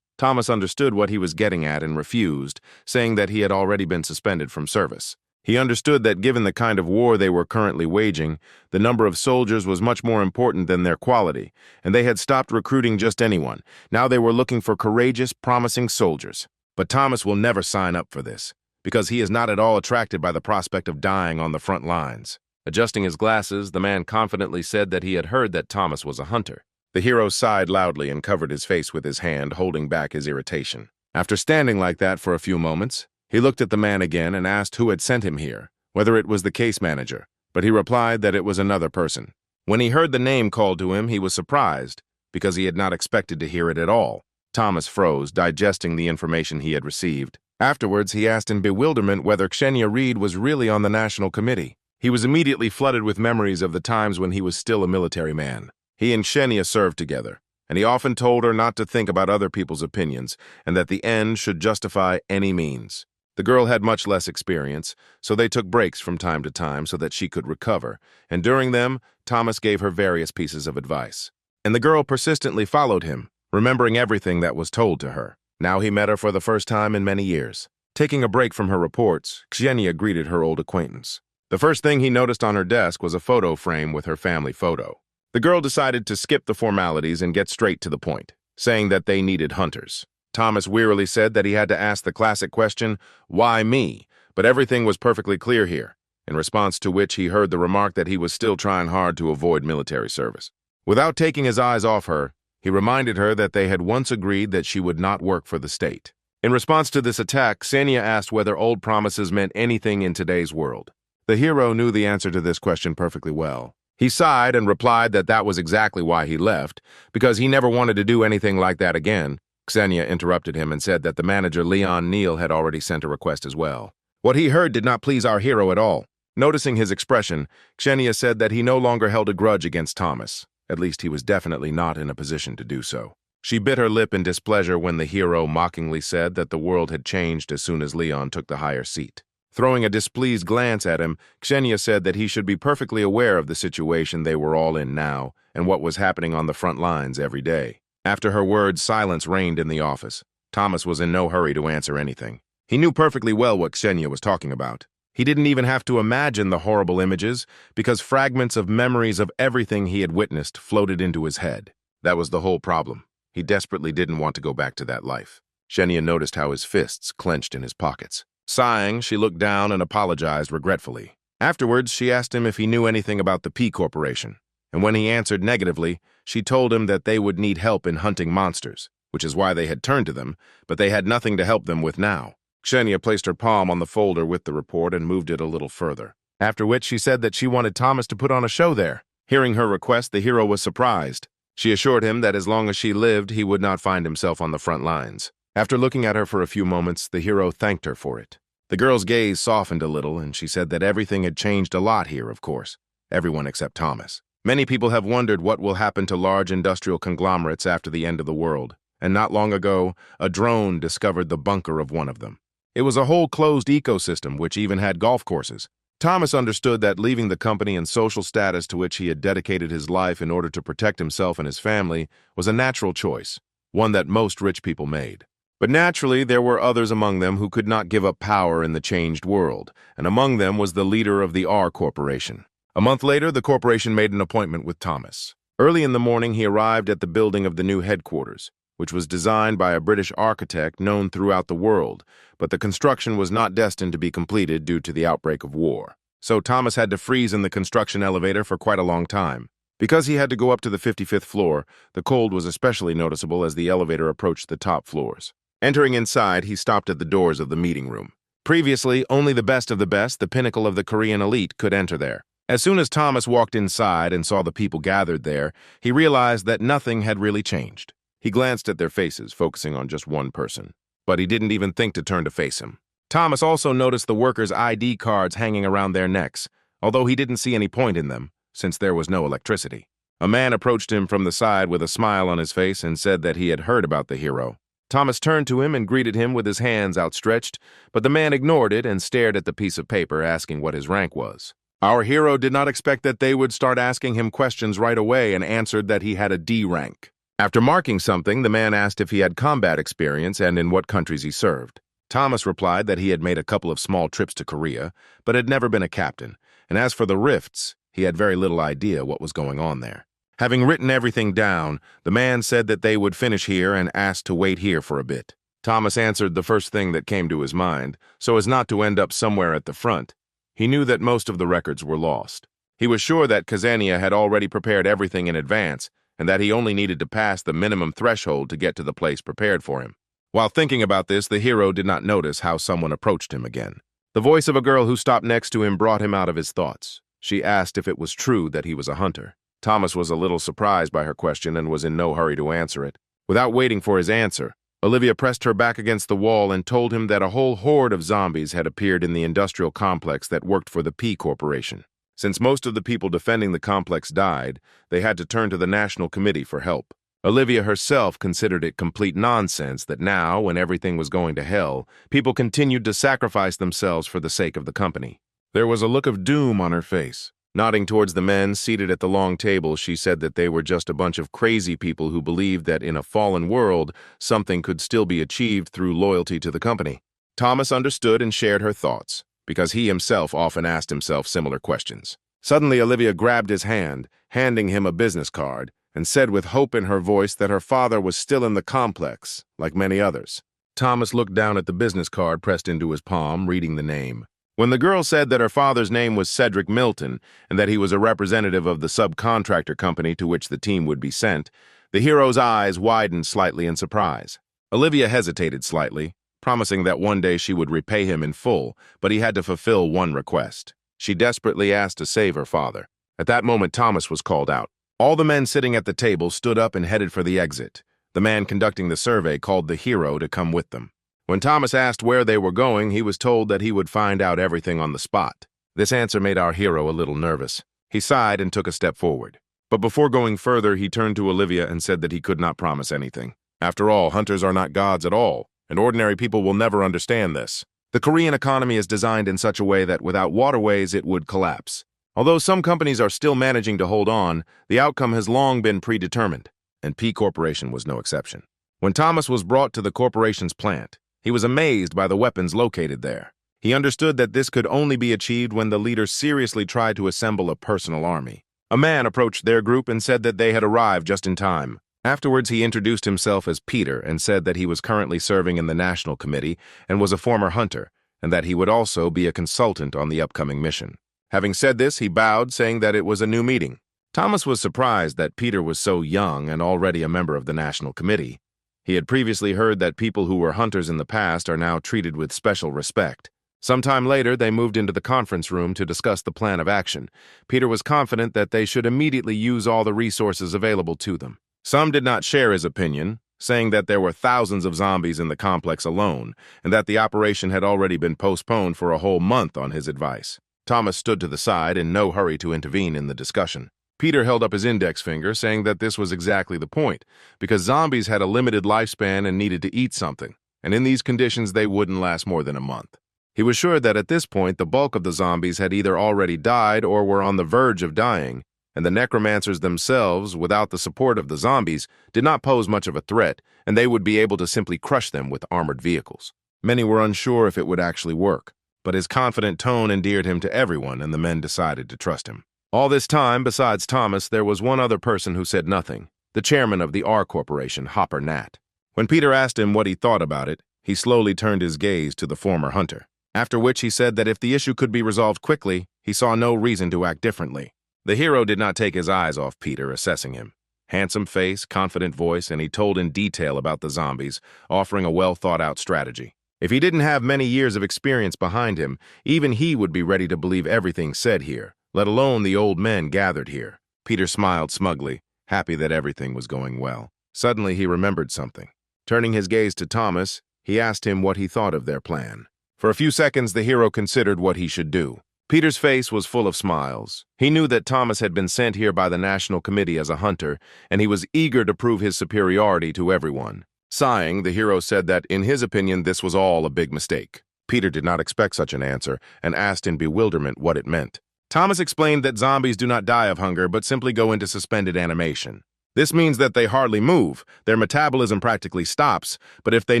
Thomas understood what he was getting at and refused, saying that he had already been suspended from service. He understood that given the kind of war they were currently waging, the number of soldiers was much more important than their quality, and they had stopped recruiting just anyone. Now they were looking for courageous, promising soldiers. But Thomas will never sign up for this, because he is not at all attracted by the prospect of dying on the front lines. Adjusting his glasses, the man confidently said that he had heard that Thomas was a hunter. The hero sighed loudly and covered his face with his hand, holding back his irritation. After standing like that for a few moments, he looked at the man again and asked who had sent him here, whether it was the case manager, but he replied that it was another person. When he heard the name called to him, he was surprised, because he had not expected to hear it at all. Thomas froze, digesting the information he had received. Afterwards, he asked in bewilderment whether Ksenia Reed was really on the National Committee. He was immediately flooded with memories of the times when he was still a military man. He and Ksenia served together, and he often told her not to think about other people's opinions, and that the end should justify any means. The girl had much less experience, so they took breaks from time to time so that she could recover, and during them, Thomas gave her various pieces of advice. And the girl persistently followed him, remembering everything that was told to her. Now he met her for the first time in many years. Taking a break from her reports, Ksenia greeted her old acquaintance. The first thing he noticed on her desk was a photo frame with her family photo. The girl decided to skip the formalities and get straight to the point, saying that they needed hunters. Thomas wearily said that he had to ask the classic question, "Why me?" But everything was perfectly clear here, in response to which he heard the remark that he was still trying hard to avoid military service. Without taking his eyes off her, he reminded her that they had once agreed that she would not work for the state. In response to this attack, Ksenia asked whether old promises meant anything in today's world. The hero knew the answer to this question perfectly well. He sighed and replied that that was exactly why he left, because he never wanted to do anything like that again. Ksenia interrupted him and said that the manager Leon Neal had already sent a request as well. What he heard did not please our hero at all. Noticing his expression, Ksenia said that he no longer held a grudge against Thomas. At least he was definitely not in a position to do so. She bit her lip in displeasure when the hero mockingly said that the world had changed as soon as Leon took the higher seat. Throwing a displeased glance at him, Ksenia said that he should be perfectly aware of the situation they were all in now and what was happening on the front lines every day. After her words, silence reigned in the office. Thomas was in no hurry to answer anything. He knew perfectly well what Ksenia was talking about. He didn't even have to imagine the horrible images because fragments of memories of everything he had witnessed floated into his head. That was the whole problem. He desperately didn't want to go back to that life. Ksenia noticed how his fists clenched in his pockets. Sighing, she looked down and apologized regretfully. Afterwards, she asked him if he knew anything about the P Corporation, and when he answered negatively, she told him that they would need help in hunting monsters, which is why they had turned to them, but they had nothing to help them with now. Ksenia placed her palm on the folder with the report and moved it a little further, after which she said that she wanted Thomas to put on a show there. Hearing her request, the hero was surprised. She assured him that as long as she lived, he would not find himself on the front lines. After looking at her for a few moments, the hero thanked her for it. The girl's gaze softened a little, and she said that everything had changed a lot here, of course. Everyone except Thomas. Many people have wondered what will happen to large industrial conglomerates after the end of the world, and not long ago, a drone discovered the bunker of one of them. It was a whole closed ecosystem which even had golf courses. Thomas understood that leaving the company and social status to which he had dedicated his life in order to protect himself and his family was a natural choice, one that most rich people made. But naturally, there were others among them who could not give up power in the changed world, and among them was the leader of the R Corporation. A month later, the corporation made an appointment with Thomas. Early in the morning, he arrived at the building of the new headquarters, which was designed by a British architect known throughout the world, but the construction was not destined to be completed due to the outbreak of war. So Thomas had to freeze in the construction elevator for quite a long time. Because he had to go up to the 55th floor, the cold was especially noticeable as the elevator approached the top floors. Entering inside, he stopped at the doors of the meeting room. Previously, only the best of the best, the pinnacle of the Korean elite, could enter there. As soon as Thomas walked inside and saw the people gathered there, he realized that nothing had really changed. He glanced at their faces, focusing on just one person. But he didn't even think to turn to face him. Thomas also noticed the workers' ID cards hanging around their necks, although he didn't see any point in them, since there was no electricity. A man approached him from the side with a smile on his face and said that he had heard about the hero. Thomas turned to him and greeted him with his hands outstretched, but the man ignored it and stared at the piece of paper, asking what his rank was. Our hero did not expect that they would start asking him questions right away and answered that he had a D rank. After marking something, the man asked if he had combat experience and in what countries he served. Thomas replied that he had made a couple of small trips to Korea, but had never been a captain, and as for the rifts, he had very little idea what was going on there. Having written everything down, the man said that they would finish here and asked to wait here for a bit. Thomas answered the first thing that came to his mind, so as not to end up somewhere at the front. He knew that most of the records were lost. He was sure that Ksenia had already prepared everything in advance, and that he only needed to pass the minimum threshold to get to the place prepared for him. While thinking about this, the hero did not notice how someone approached him again. The voice of a girl who stopped next to him brought him out of his thoughts. She asked if it was true that he was a hunter. Thomas was a little surprised by her question and was in no hurry to answer it. Without waiting for his answer, Olivia pressed her back against the wall and told him that a whole horde of zombies had appeared in the industrial complex that worked for the P Corporation. Since most of the people defending the complex died, they had to turn to the National Committee for help. Olivia herself considered it complete nonsense that now, when everything was going to hell, people continued to sacrifice themselves for the sake of the company. There was a look of doom on her face. Nodding towards the men seated at the long table, she said that they were just a bunch of crazy people who believed that in a fallen world, something could still be achieved through loyalty to the company. Thomas understood and shared her thoughts, because he himself often asked himself similar questions. Suddenly, Olivia grabbed his hand, handing him a business card, and said with hope in her voice that her father was still in the complex, like many others. Thomas looked down at the business card pressed into his palm, reading the name. When the girl said that her father's name was Cedric Milton and that he was a representative of the subcontractor company to which the team would be sent, the hero's eyes widened slightly in surprise. Olivia hesitated slightly, promising that one day she would repay him in full, but he had to fulfill one request. She desperately asked to save her father. At that moment, Thomas was called out. All the men sitting at the table stood up and headed for the exit. The man conducting the survey called the hero to come with them. When Thomas asked where they were going, he was told that he would find out everything on the spot. This answer made our hero a little nervous. He sighed and took a step forward. But before going further, he turned to Olivia and said that he could not promise anything. After all, hunters are not gods at all, and ordinary people will never understand this. The Korean economy is designed in such a way that without waterways, it would collapse. Although some companies are still managing to hold on, the outcome has long been predetermined, and P Corporation was no exception. When Thomas was brought to the corporation's plant, he was amazed by the weapons located there. He understood that this could only be achieved when the leaders seriously tried to assemble a personal army. A man approached their group and said that they had arrived just in time. Afterwards, he introduced himself as Peter and said that he was currently serving in the National Committee and was a former hunter, and that he would also be a consultant on the upcoming mission. Having said this, he bowed, saying that it was a new meeting. Thomas was surprised that Peter was so young and already a member of the National Committee. He had previously heard that people who were hunters in the past are now treated with special respect. Sometime later, they moved into the conference room to discuss the plan of action. Peter was confident that they should immediately use all the resources available to them. Some did not share his opinion, saying that there were thousands of zombies in the complex alone, and that the operation had already been postponed for a whole month on his advice. Thomas stood to the side in no hurry to intervene in the discussion. Peter held up his index finger, saying that this was exactly the point, because zombies had a limited lifespan and needed to eat something, and in these conditions they wouldn't last more than a month. He was sure that at this point the bulk of the zombies had either already died or were on the verge of dying, and the necromancers themselves, without the support of the zombies, did not pose much of a threat, and they would be able to simply crush them with armored vehicles. Many were unsure if it would actually work, but his confident tone endeared him to everyone, and the men decided to trust him. All this time, besides Thomas, there was one other person who said nothing, the chairman of the R Corporation, Hopper Nat. When Peter asked him what he thought about it, he slowly turned his gaze to the former hunter, after which he said that if the issue could be resolved quickly, he saw no reason to act differently. The hero did not take his eyes off Peter, assessing him. Handsome face, confident voice, and he told in detail about the zombies, offering a well-thought-out strategy. If he didn't have many years of experience behind him, even he would be ready to believe everything said here, let alone the old men gathered here. Peter smiled smugly, happy that everything was going well. Suddenly he remembered something. Turning his gaze to Thomas, he asked him what he thought of their plan. For a few seconds, the hero considered what he should do. Peter's face was full of smiles. He knew that Thomas had been sent here by the National Committee as a hunter, and he was eager to prove his superiority to everyone. Sighing, the hero said that, in his opinion, this was all a big mistake. Peter did not expect such an answer and asked in bewilderment what it meant. Thomas explained that zombies do not die of hunger but simply go into suspended animation. This means that they hardly move, their metabolism practically stops, but if they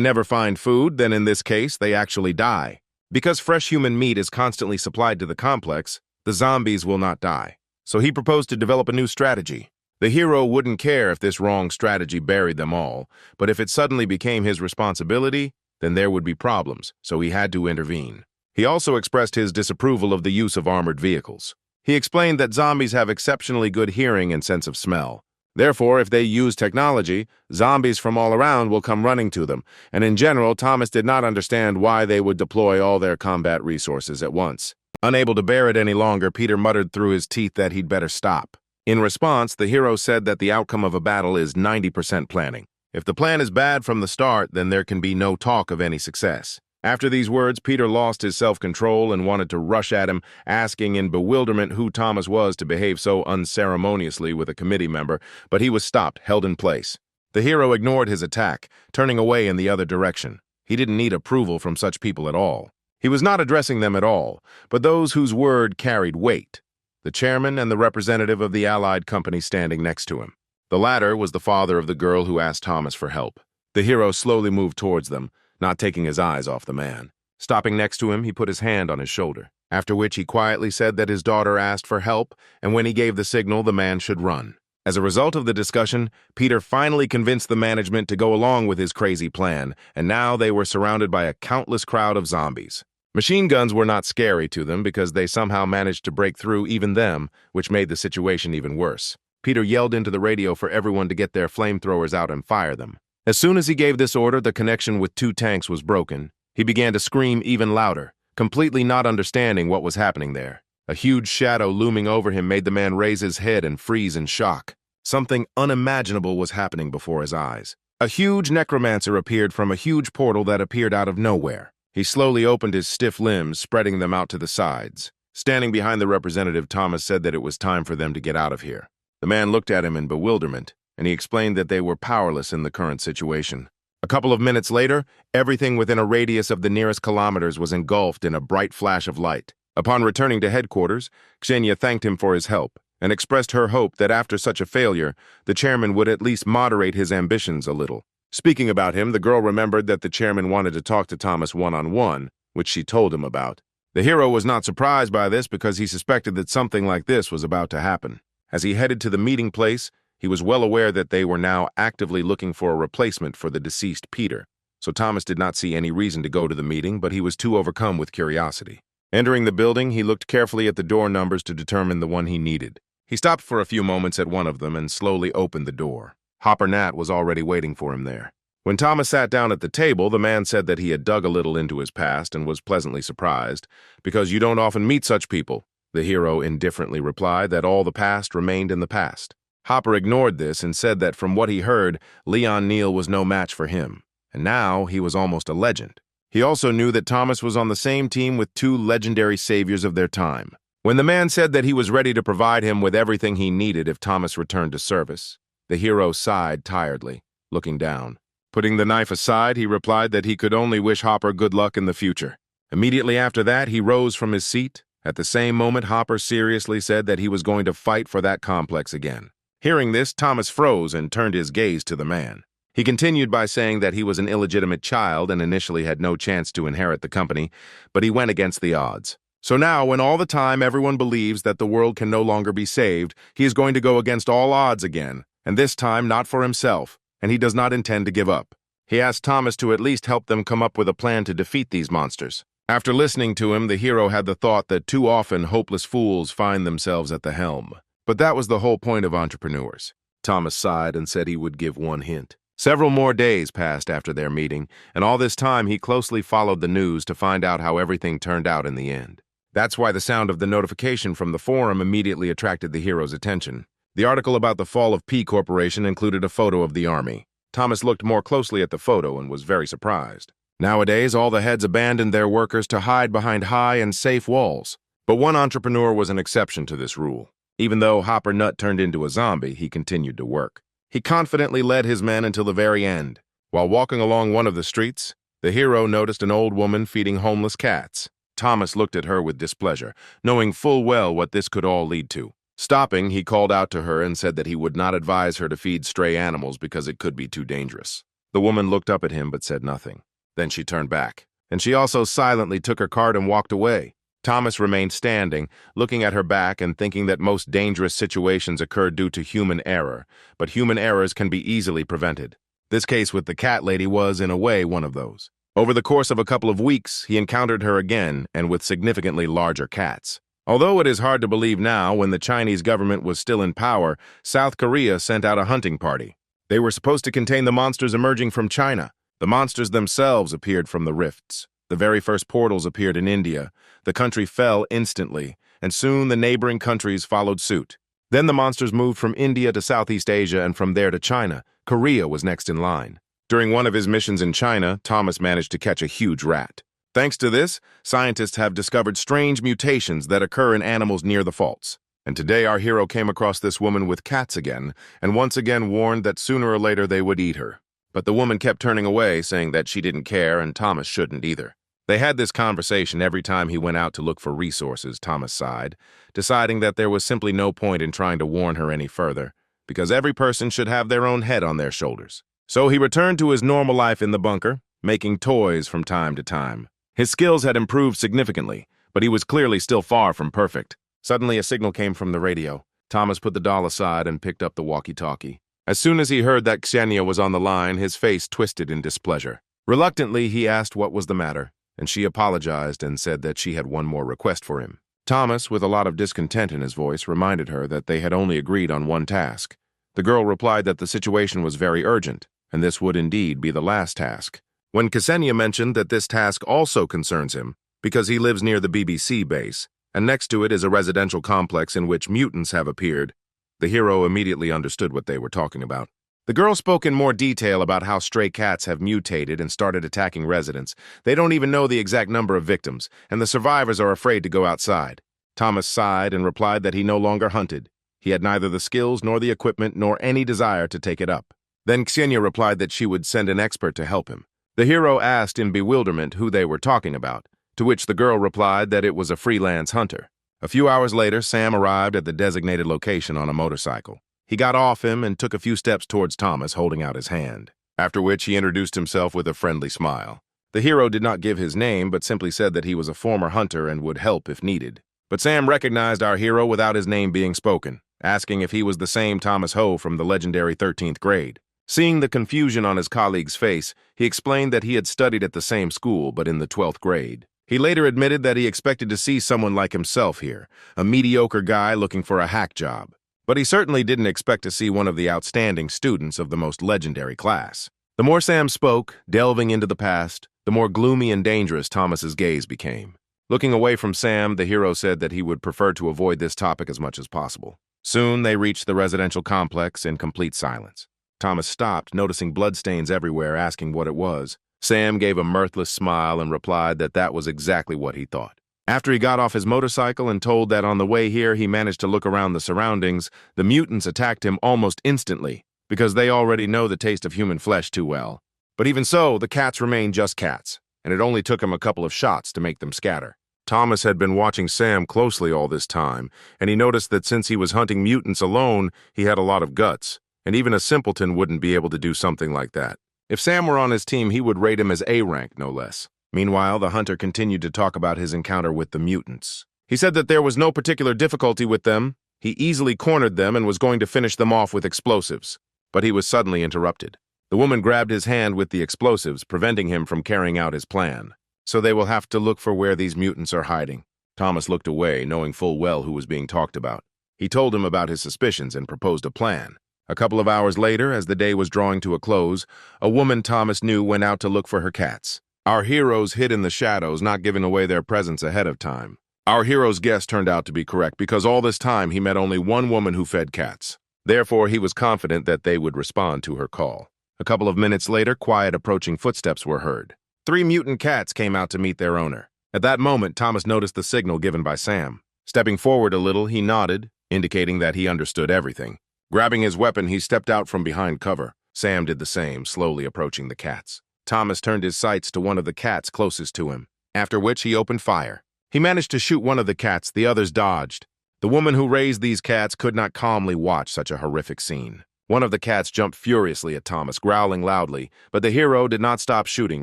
never find food, then in this case, they actually die. Because fresh human meat is constantly supplied to the complex, the zombies will not die. So he proposed to develop a new strategy. The hero wouldn't care if this wrong strategy buried them all, but if it suddenly became his responsibility, then there would be problems, so he had to intervene. He also expressed his disapproval of the use of armored vehicles. He explained that zombies have exceptionally good hearing and sense of smell. Therefore, if they use technology, zombies from all around will come running to them, and in general, Thomas did not understand why they would deploy all their combat resources at once. Unable to bear it any longer, Peter muttered through his teeth that he'd better stop. In response, the hero said that the outcome of a battle is 90% planning. If the plan is bad from the start, then there can be no talk of any success. After these words, Peter lost his self-control and wanted to rush at him, asking in bewilderment who Thomas was to behave so unceremoniously with a committee member, but he was stopped, held in place. The hero ignored his attack, turning away in the other direction. He didn't need approval from such people at all. He was not addressing them at all, but those whose word carried weight. The chairman and the representative of the allied company standing next to him. The latter was the father of the girl who asked Thomas for help. The hero slowly moved towards them, not taking his eyes off the man. Stopping next to him, he put his hand on his shoulder, after which he quietly said that his daughter asked for help, and when he gave the signal, the man should run. As a result of the discussion, Peter finally convinced the management to go along with his crazy plan, and now they were surrounded by a countless crowd of zombies. Machine guns were not scary to them because they somehow managed to break through even them, which made the situation even worse. Peter yelled into the radio for everyone to get their flamethrowers out and fire them. As soon as he gave this order, the connection with 2 tanks was broken. He began to scream even louder, completely not understanding what was happening there. A huge shadow looming over him made the man raise his head and freeze in shock. Something unimaginable was happening before his eyes. A huge necromancer appeared from a huge portal that appeared out of nowhere. He slowly opened his stiff limbs, spreading them out to the sides. Standing behind the representative, Thomas said that it was time for them to get out of here. The man looked at him in bewilderment, and he explained that they were powerless in the current situation. A couple of minutes later, everything within a radius of the nearest kilometers was engulfed in a bright flash of light. Upon returning to headquarters, Ksenia thanked him for his help and expressed her hope that after such a failure, the chairman would at least moderate his ambitions a little. Speaking about him, the girl remembered that the chairman wanted to talk to Thomas one-on-one, which she told him about. The hero was not surprised by this because he suspected that something like this was about to happen. As he headed to the meeting place, he was well aware that they were now actively looking for a replacement for the deceased Peter, so Thomas did not see any reason to go to the meeting, but he was too overcome with curiosity. Entering the building, he looked carefully at the door numbers to determine the one he needed. He stopped for a few moments at one of them and slowly opened the door. Hopper Nat was already waiting for him there. When Thomas sat down at the table, the man said that he had dug a little into his past and was pleasantly surprised, because you don't often meet such people. The hero indifferently replied that all the past remained in the past. Hopper ignored this and said that from what he heard, Leon Neal was no match for him, and now he was almost a legend. He also knew that Thomas was on the same team with two legendary saviors of their time. When the man said that he was ready to provide him with everything he needed if Thomas returned to service, the hero sighed tiredly, looking down. Putting the knife aside, he replied that he could only wish Hopper good luck in the future. Immediately after that, he rose from his seat. At the same moment, Hopper seriously said that he was going to fight for that complex again. Hearing this, Thomas froze and turned his gaze to the man. He continued by saying that he was an illegitimate child and initially had no chance to inherit the company, but he went against the odds. So now, when all the time everyone believes that the world can no longer be saved, he is going to go against all odds again, and this time not for himself, and he does not intend to give up. He asked Thomas to at least help them come up with a plan to defeat these monsters. After listening to him, the hero had the thought that too often hopeless fools find themselves at the helm. But that was the whole point of entrepreneurs. Thomas sighed and said he would give one hint. Several more days passed after their meeting, and all this time he closely followed the news to find out how everything turned out in the end. That's why the sound of the notification from the forum immediately attracted the hero's attention. The article about the fall of P Corporation included a photo of the army. Thomas looked more closely at the photo and was very surprised. Nowadays, all the heads abandoned their workers to hide behind high and safe walls. But one entrepreneur was an exception to this rule. Even though Hopper Nut turned into a zombie, he continued to work. He confidently led his men until the very end. While walking along one of the streets, the hero noticed an old woman feeding homeless cats. Thomas looked at her with displeasure, knowing full well what this could all lead to. Stopping, he called out to her and said that he would not advise her to feed stray animals because it could be too dangerous. The woman looked up at him but said nothing. Then she turned back, and she also silently took her cart and walked away. Thomas remained standing, looking at her back and thinking that most dangerous situations occur due to human error, but human errors can be easily prevented. This case with the cat lady was, in a way, one of those. Over the course of a couple of weeks, he encountered her again, and with significantly larger cats. Although it is hard to believe now, when the Chinese government was still in power, South Korea sent out a hunting party. They were supposed to contain the monsters emerging from China. The monsters themselves appeared from the rifts. The very first portals appeared in India. The country fell instantly, and soon the neighboring countries followed suit. Then the monsters moved from India to Southeast Asia and from there to China. Korea was next in line. During one of his missions in China, Thomas managed to catch a huge rat. Thanks to this, scientists have discovered strange mutations that occur in animals near the faults. And today our hero came across this woman with cats again, and once again warned that sooner or later they would eat her. But the woman kept turning away, saying that she didn't care and Thomas shouldn't either. They had this conversation every time he went out to look for resources, Thomas sighed, deciding that there was simply no point in trying to warn her any further, because every person should have their own head on their shoulders. So he returned to his normal life in the bunker, making toys from time to time. His skills had improved significantly, but he was clearly still far from perfect. Suddenly a signal came from the radio. Thomas put the doll aside and picked up the walkie-talkie. As soon as he heard that Ksenia was on the line, his face twisted in displeasure. Reluctantly, he asked what was the matter, and she apologized and said that she had one more request for him. Thomas, with a lot of discontent in his voice, reminded her that they had only agreed on one task. The girl replied that the situation was very urgent, and this would indeed be the last task. When Ksenia mentioned that this task also concerns him, because he lives near the BBC base, and next to it is a residential complex in which mutants have appeared, the hero immediately understood what they were talking about. The girl spoke in more detail about how stray cats have mutated and started attacking residents. They don't even know the exact number of victims, and the survivors are afraid to go outside. Thomas sighed and replied that he no longer hunted. He had neither the skills nor the equipment nor any desire to take it up. Then Ksenia replied that she would send an expert to help him. The hero asked in bewilderment who they were talking about, to which the girl replied that it was a freelance hunter. A few hours later, Sam arrived at the designated location on a motorcycle. He got off him and took a few steps towards Thomas, holding out his hand, after which he introduced himself with a friendly smile. The hero did not give his name, but simply said that he was a former hunter and would help if needed. But Sam recognized our hero without his name being spoken, asking if he was the same Thomas Ho from the legendary 13th grade. Seeing the confusion on his colleague's face, he explained that he had studied at the same school, but in the 12th grade. He later admitted that he expected to see someone like himself here, a mediocre guy looking for a hack job. But he certainly didn't expect to see one of the outstanding students of the most legendary class. The more Sam spoke, delving into the past, the more gloomy and dangerous Thomas's gaze became. Looking away from Sam, the hero said that he would prefer to avoid this topic as much as possible. Soon they reached the residential complex in complete silence. Thomas stopped, noticing bloodstains everywhere, asking what it was. Sam gave a mirthless smile and replied that that was exactly what he thought. After he got off his motorcycle and told that on the way here he managed to look around the surroundings, the mutants attacked him almost instantly, because they already know the taste of human flesh too well. But even so, the cats remained just cats, and it only took him a couple of shots to make them scatter. Thomas had been watching Sam closely all this time, and he noticed that since he was hunting mutants alone, he had a lot of guts, and even a simpleton wouldn't be able to do something like that. If Sam were on his team, he would rate him as A rank, no less. Meanwhile, the hunter continued to talk about his encounter with the mutants. He said that there was no particular difficulty with them. He easily cornered them and was going to finish them off with explosives. But he was suddenly interrupted. The woman grabbed his hand with the explosives, preventing him from carrying out his plan. So they will have to look for where these mutants are hiding. Thomas looked away, knowing full well who was being talked about. He told him about his suspicions and proposed a plan. A couple of hours later, as the day was drawing to a close, a woman Thomas knew went out to look for her cats. Our heroes hid in the shadows, not giving away their presence ahead of time. Our hero's guess turned out to be correct because all this time he met only one woman who fed cats. Therefore, he was confident that they would respond to her call. A couple of minutes later, quiet approaching footsteps were heard. 3 mutant cats came out to meet their owner. At that moment, Thomas noticed the signal given by Sam. Stepping forward a little, he nodded, indicating that he understood everything. Grabbing his weapon, he stepped out from behind cover. Sam did the same, slowly approaching the cats. Thomas turned his sights to one of the cats closest to him, after which he opened fire. He managed to shoot one of the cats, the others dodged. The woman who raised these cats could not calmly watch such a horrific scene. One of the cats jumped furiously at Thomas, growling loudly, but the hero did not stop shooting,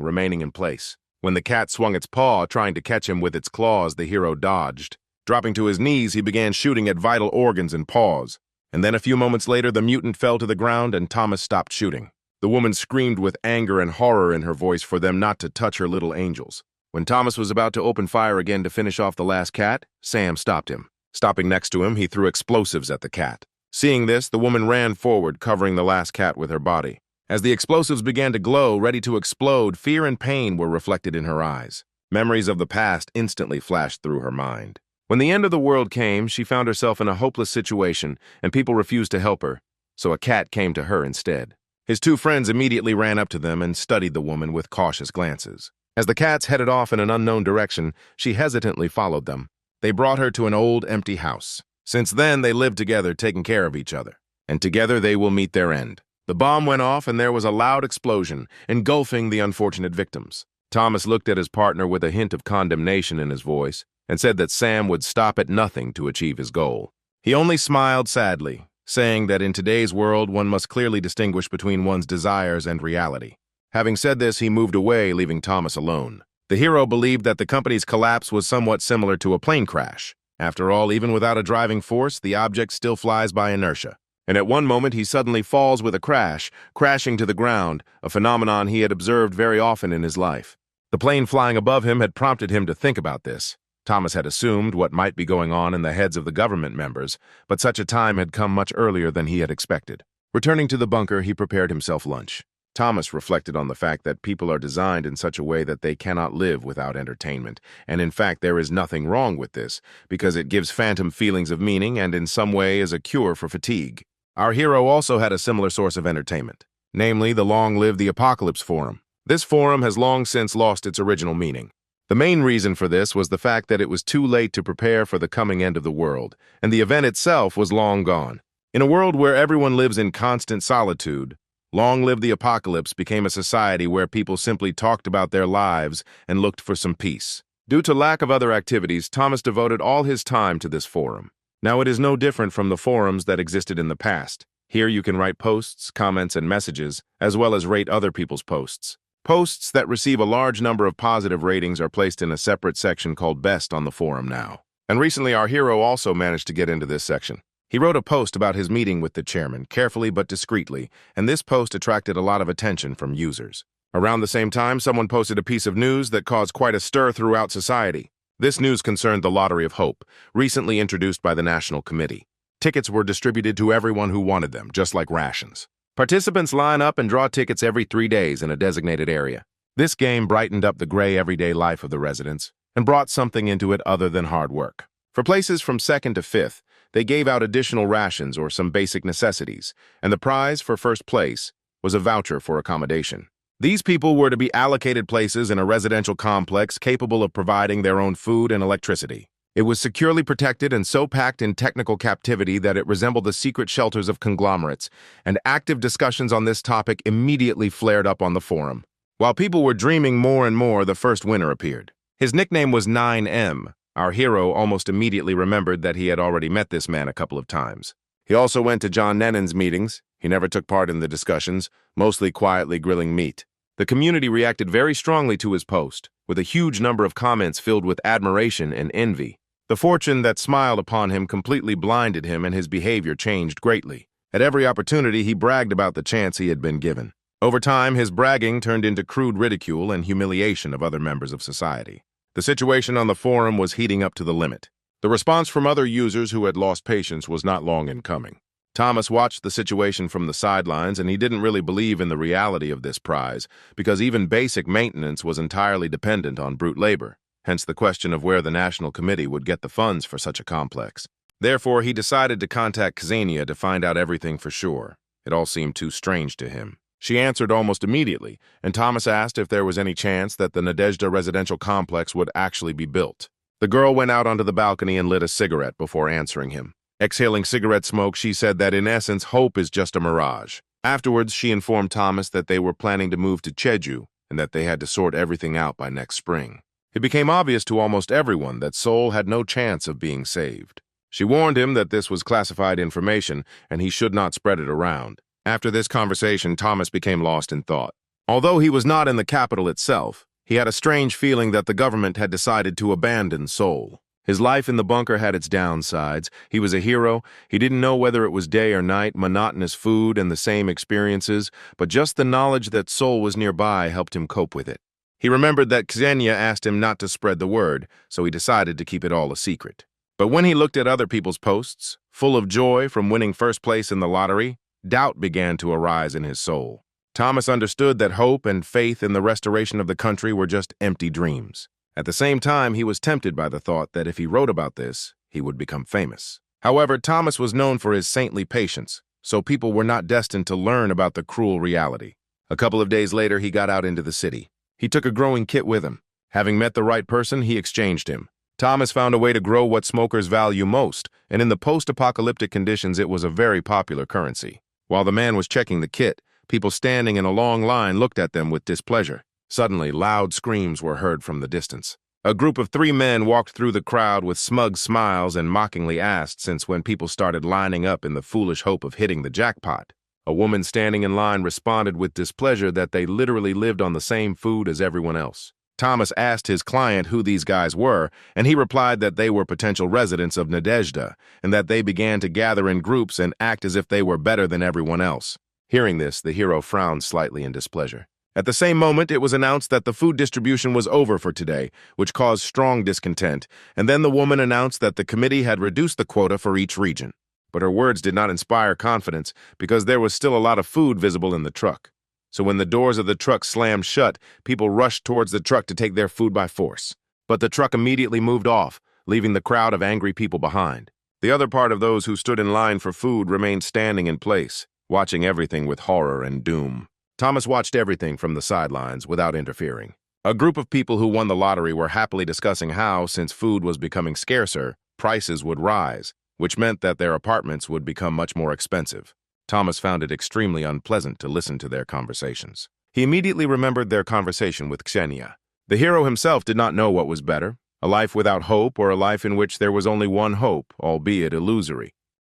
remaining in place. When the cat swung its paw, trying to catch him with its claws, the hero dodged. Dropping to his knees, he began shooting at vital organs and paws. And then a few moments later, the mutant fell to the ground and Thomas stopped shooting. The woman screamed with anger and horror in her voice for them not to touch her little angels. When Thomas was about to open fire again to finish off the last cat, Sam stopped him. Stopping next to him, he threw explosives at the cat. Seeing this, the woman ran forward, covering the last cat with her body. As the explosives began to glow, ready to explode, fear and pain were reflected in her eyes. Memories of the past instantly flashed through her mind. When the end of the world came, she found herself in a hopeless situation, and people refused to help her, so a cat came to her instead. His 2 friends immediately ran up to them and studied the woman with cautious glances. As the cats headed off in an unknown direction, she hesitantly followed them. They brought her to an old, empty house. Since then, they lived together, taking care of each other. And together they will meet their end. The bomb went off and there was a loud explosion, engulfing the unfortunate victims. Thomas looked at his partner with a hint of condemnation in his voice and said that Sam would stop at nothing to achieve his goal. He only smiled sadly, saying that in today's world one must clearly distinguish between one's desires and reality. Having said this, he moved away, leaving Thomas alone. The hero believed that the company's collapse was somewhat similar to a plane crash. After all, even without a driving force, the object still flies by inertia. And at one moment, he suddenly falls with a crash, crashing to the ground, a phenomenon he had observed very often in his life. The plane flying above him had prompted him to think about this. Thomas had assumed what might be going on in the heads of the government members, but such a time had come much earlier than he had expected. Returning to the bunker, he prepared himself lunch. Thomas reflected on the fact that people are designed in such a way that they cannot live without entertainment, and in fact there is nothing wrong with this, because it gives phantom feelings of meaning and in some way is a cure for fatigue. Our hero also had a similar source of entertainment, namely the Long Live the Apocalypse forum. This forum has long since lost its original meaning. The main reason for this was the fact that it was too late to prepare for the coming end of the world, and the event itself was long gone. In a world where everyone lives in constant solitude, Long Live the Apocalypse became a society where people simply talked about their lives and looked for some peace. Due to lack of other activities, Thomas devoted all his time to this forum. Now it is no different from the forums that existed in the past. Here you can write posts, comments, and messages, as well as rate other people's posts. Posts that receive a large number of positive ratings are placed in a separate section called Best on the forum now. And recently our hero also managed to get into this section. He wrote a post about his meeting with the chairman, carefully but discreetly, and this post attracted a lot of attention from users. Around the same time, someone posted a piece of news that caused quite a stir throughout society. This news concerned the Lottery of Hope, recently introduced by the National Committee. Tickets were distributed to everyone who wanted them, just like rations. Participants line up and draw tickets every 3 days in a designated area. This game brightened up the gray everyday life of the residents and brought something into it other than hard work. For places from 2nd to 5th, they gave out additional rations or some basic necessities, and the prize for first place was a voucher for accommodation. These people were to be allocated places in a residential complex capable of providing their own food and electricity. It was securely protected and so packed in technical captivity that it resembled the secret shelters of conglomerates, and active discussions on this topic immediately flared up on the forum. While people were dreaming more and more, the first winner appeared. His nickname was 9M. Our hero almost immediately remembered that he had already met this man a couple of times. He also went to John Nennon's meetings. He never took part in the discussions, mostly quietly grilling meat. The community reacted very strongly to his post, with a huge number of comments filled with admiration and envy. The fortune that smiled upon him completely blinded him, and his behavior changed greatly. At every opportunity, he bragged about the chance he had been given. Over time, his bragging turned into crude ridicule and humiliation of other members of society. The situation on the forum was heating up to the limit. The response from other users who had lost patience was not long in coming. Thomas watched the situation from the sidelines, and he didn't really believe in the reality of this prize, because even basic maintenance was entirely dependent on brute labor. Hence the question of where the National Committee would get the funds for such a complex. Therefore, he decided to contact Xenia to find out everything for sure. It all seemed too strange to him. She answered almost immediately, and Thomas asked if there was any chance that the Nadezhda residential complex would actually be built. The girl went out onto the balcony and lit a cigarette before answering him. Exhaling cigarette smoke, she said that in essence, hope is just a mirage. Afterwards, she informed Thomas that they were planning to move to Jeju and that they had to sort everything out by next spring. It became obvious to almost everyone that Seoul had no chance of being saved. She warned him that this was classified information and he should not spread it around. After this conversation, Thomas became lost in thought. Although he was not in the capital itself, he had a strange feeling that the government had decided to abandon Seoul. His life in the bunker had its downsides. He was a hero. He didn't know whether it was day or night, monotonous food and the same experiences, but just the knowledge that Seoul was nearby helped him cope with it. He remembered that Xenia asked him not to spread the word, so he decided to keep it all a secret. But when he looked at other people's posts, full of joy from winning first place in the lottery, doubt began to arise in his soul. Thomas understood that hope and faith in the restoration of the country were just empty dreams. At the same time, he was tempted by the thought that if he wrote about this, he would become famous. However, Thomas was known for his saintly patience, so people were not destined to learn about the cruel reality. A couple of days later, he got out into the city. He took a growing kit with him. Having met the right person, he exchanged him. Thomas found a way to grow what smokers value most, and in the post-apocalyptic conditions, it was a very popular currency. While the man was checking the kit, people standing in a long line looked at them with displeasure. Suddenly, loud screams were heard from the distance. A group of 3 men walked through the crowd with smug smiles and mockingly asked since when people started lining up in the foolish hope of hitting the jackpot. A woman standing in line responded with displeasure that they literally lived on the same food as everyone else. Thomas asked his client who these guys were, and he replied that they were potential residents of Nadezhda, and that they began to gather in groups and act as if they were better than everyone else. Hearing this, the hero frowned slightly in displeasure. At the same moment, it was announced that the food distribution was over for today, which caused strong discontent, and then the woman announced that the committee had reduced the quota for each region. But her words did not inspire confidence because there was still a lot of food visible in the truck. So when the doors of the truck slammed shut, people rushed towards the truck to take their food by force. But the truck immediately moved off, leaving the crowd of angry people behind. The other part of those who stood in line for food remained standing in place, watching everything with horror and doom. Thomas watched everything from the sidelines without interfering. A group of people who won the lottery were happily discussing how, since food was becoming scarcer, prices would rise, which meant that their apartments would become much more expensive. Thomas found it extremely unpleasant to listen to their conversations. He immediately remembered their conversation with Xenia. The hero himself did not know what was better, a life without hope or a life in which there was only one hope, albeit illusory.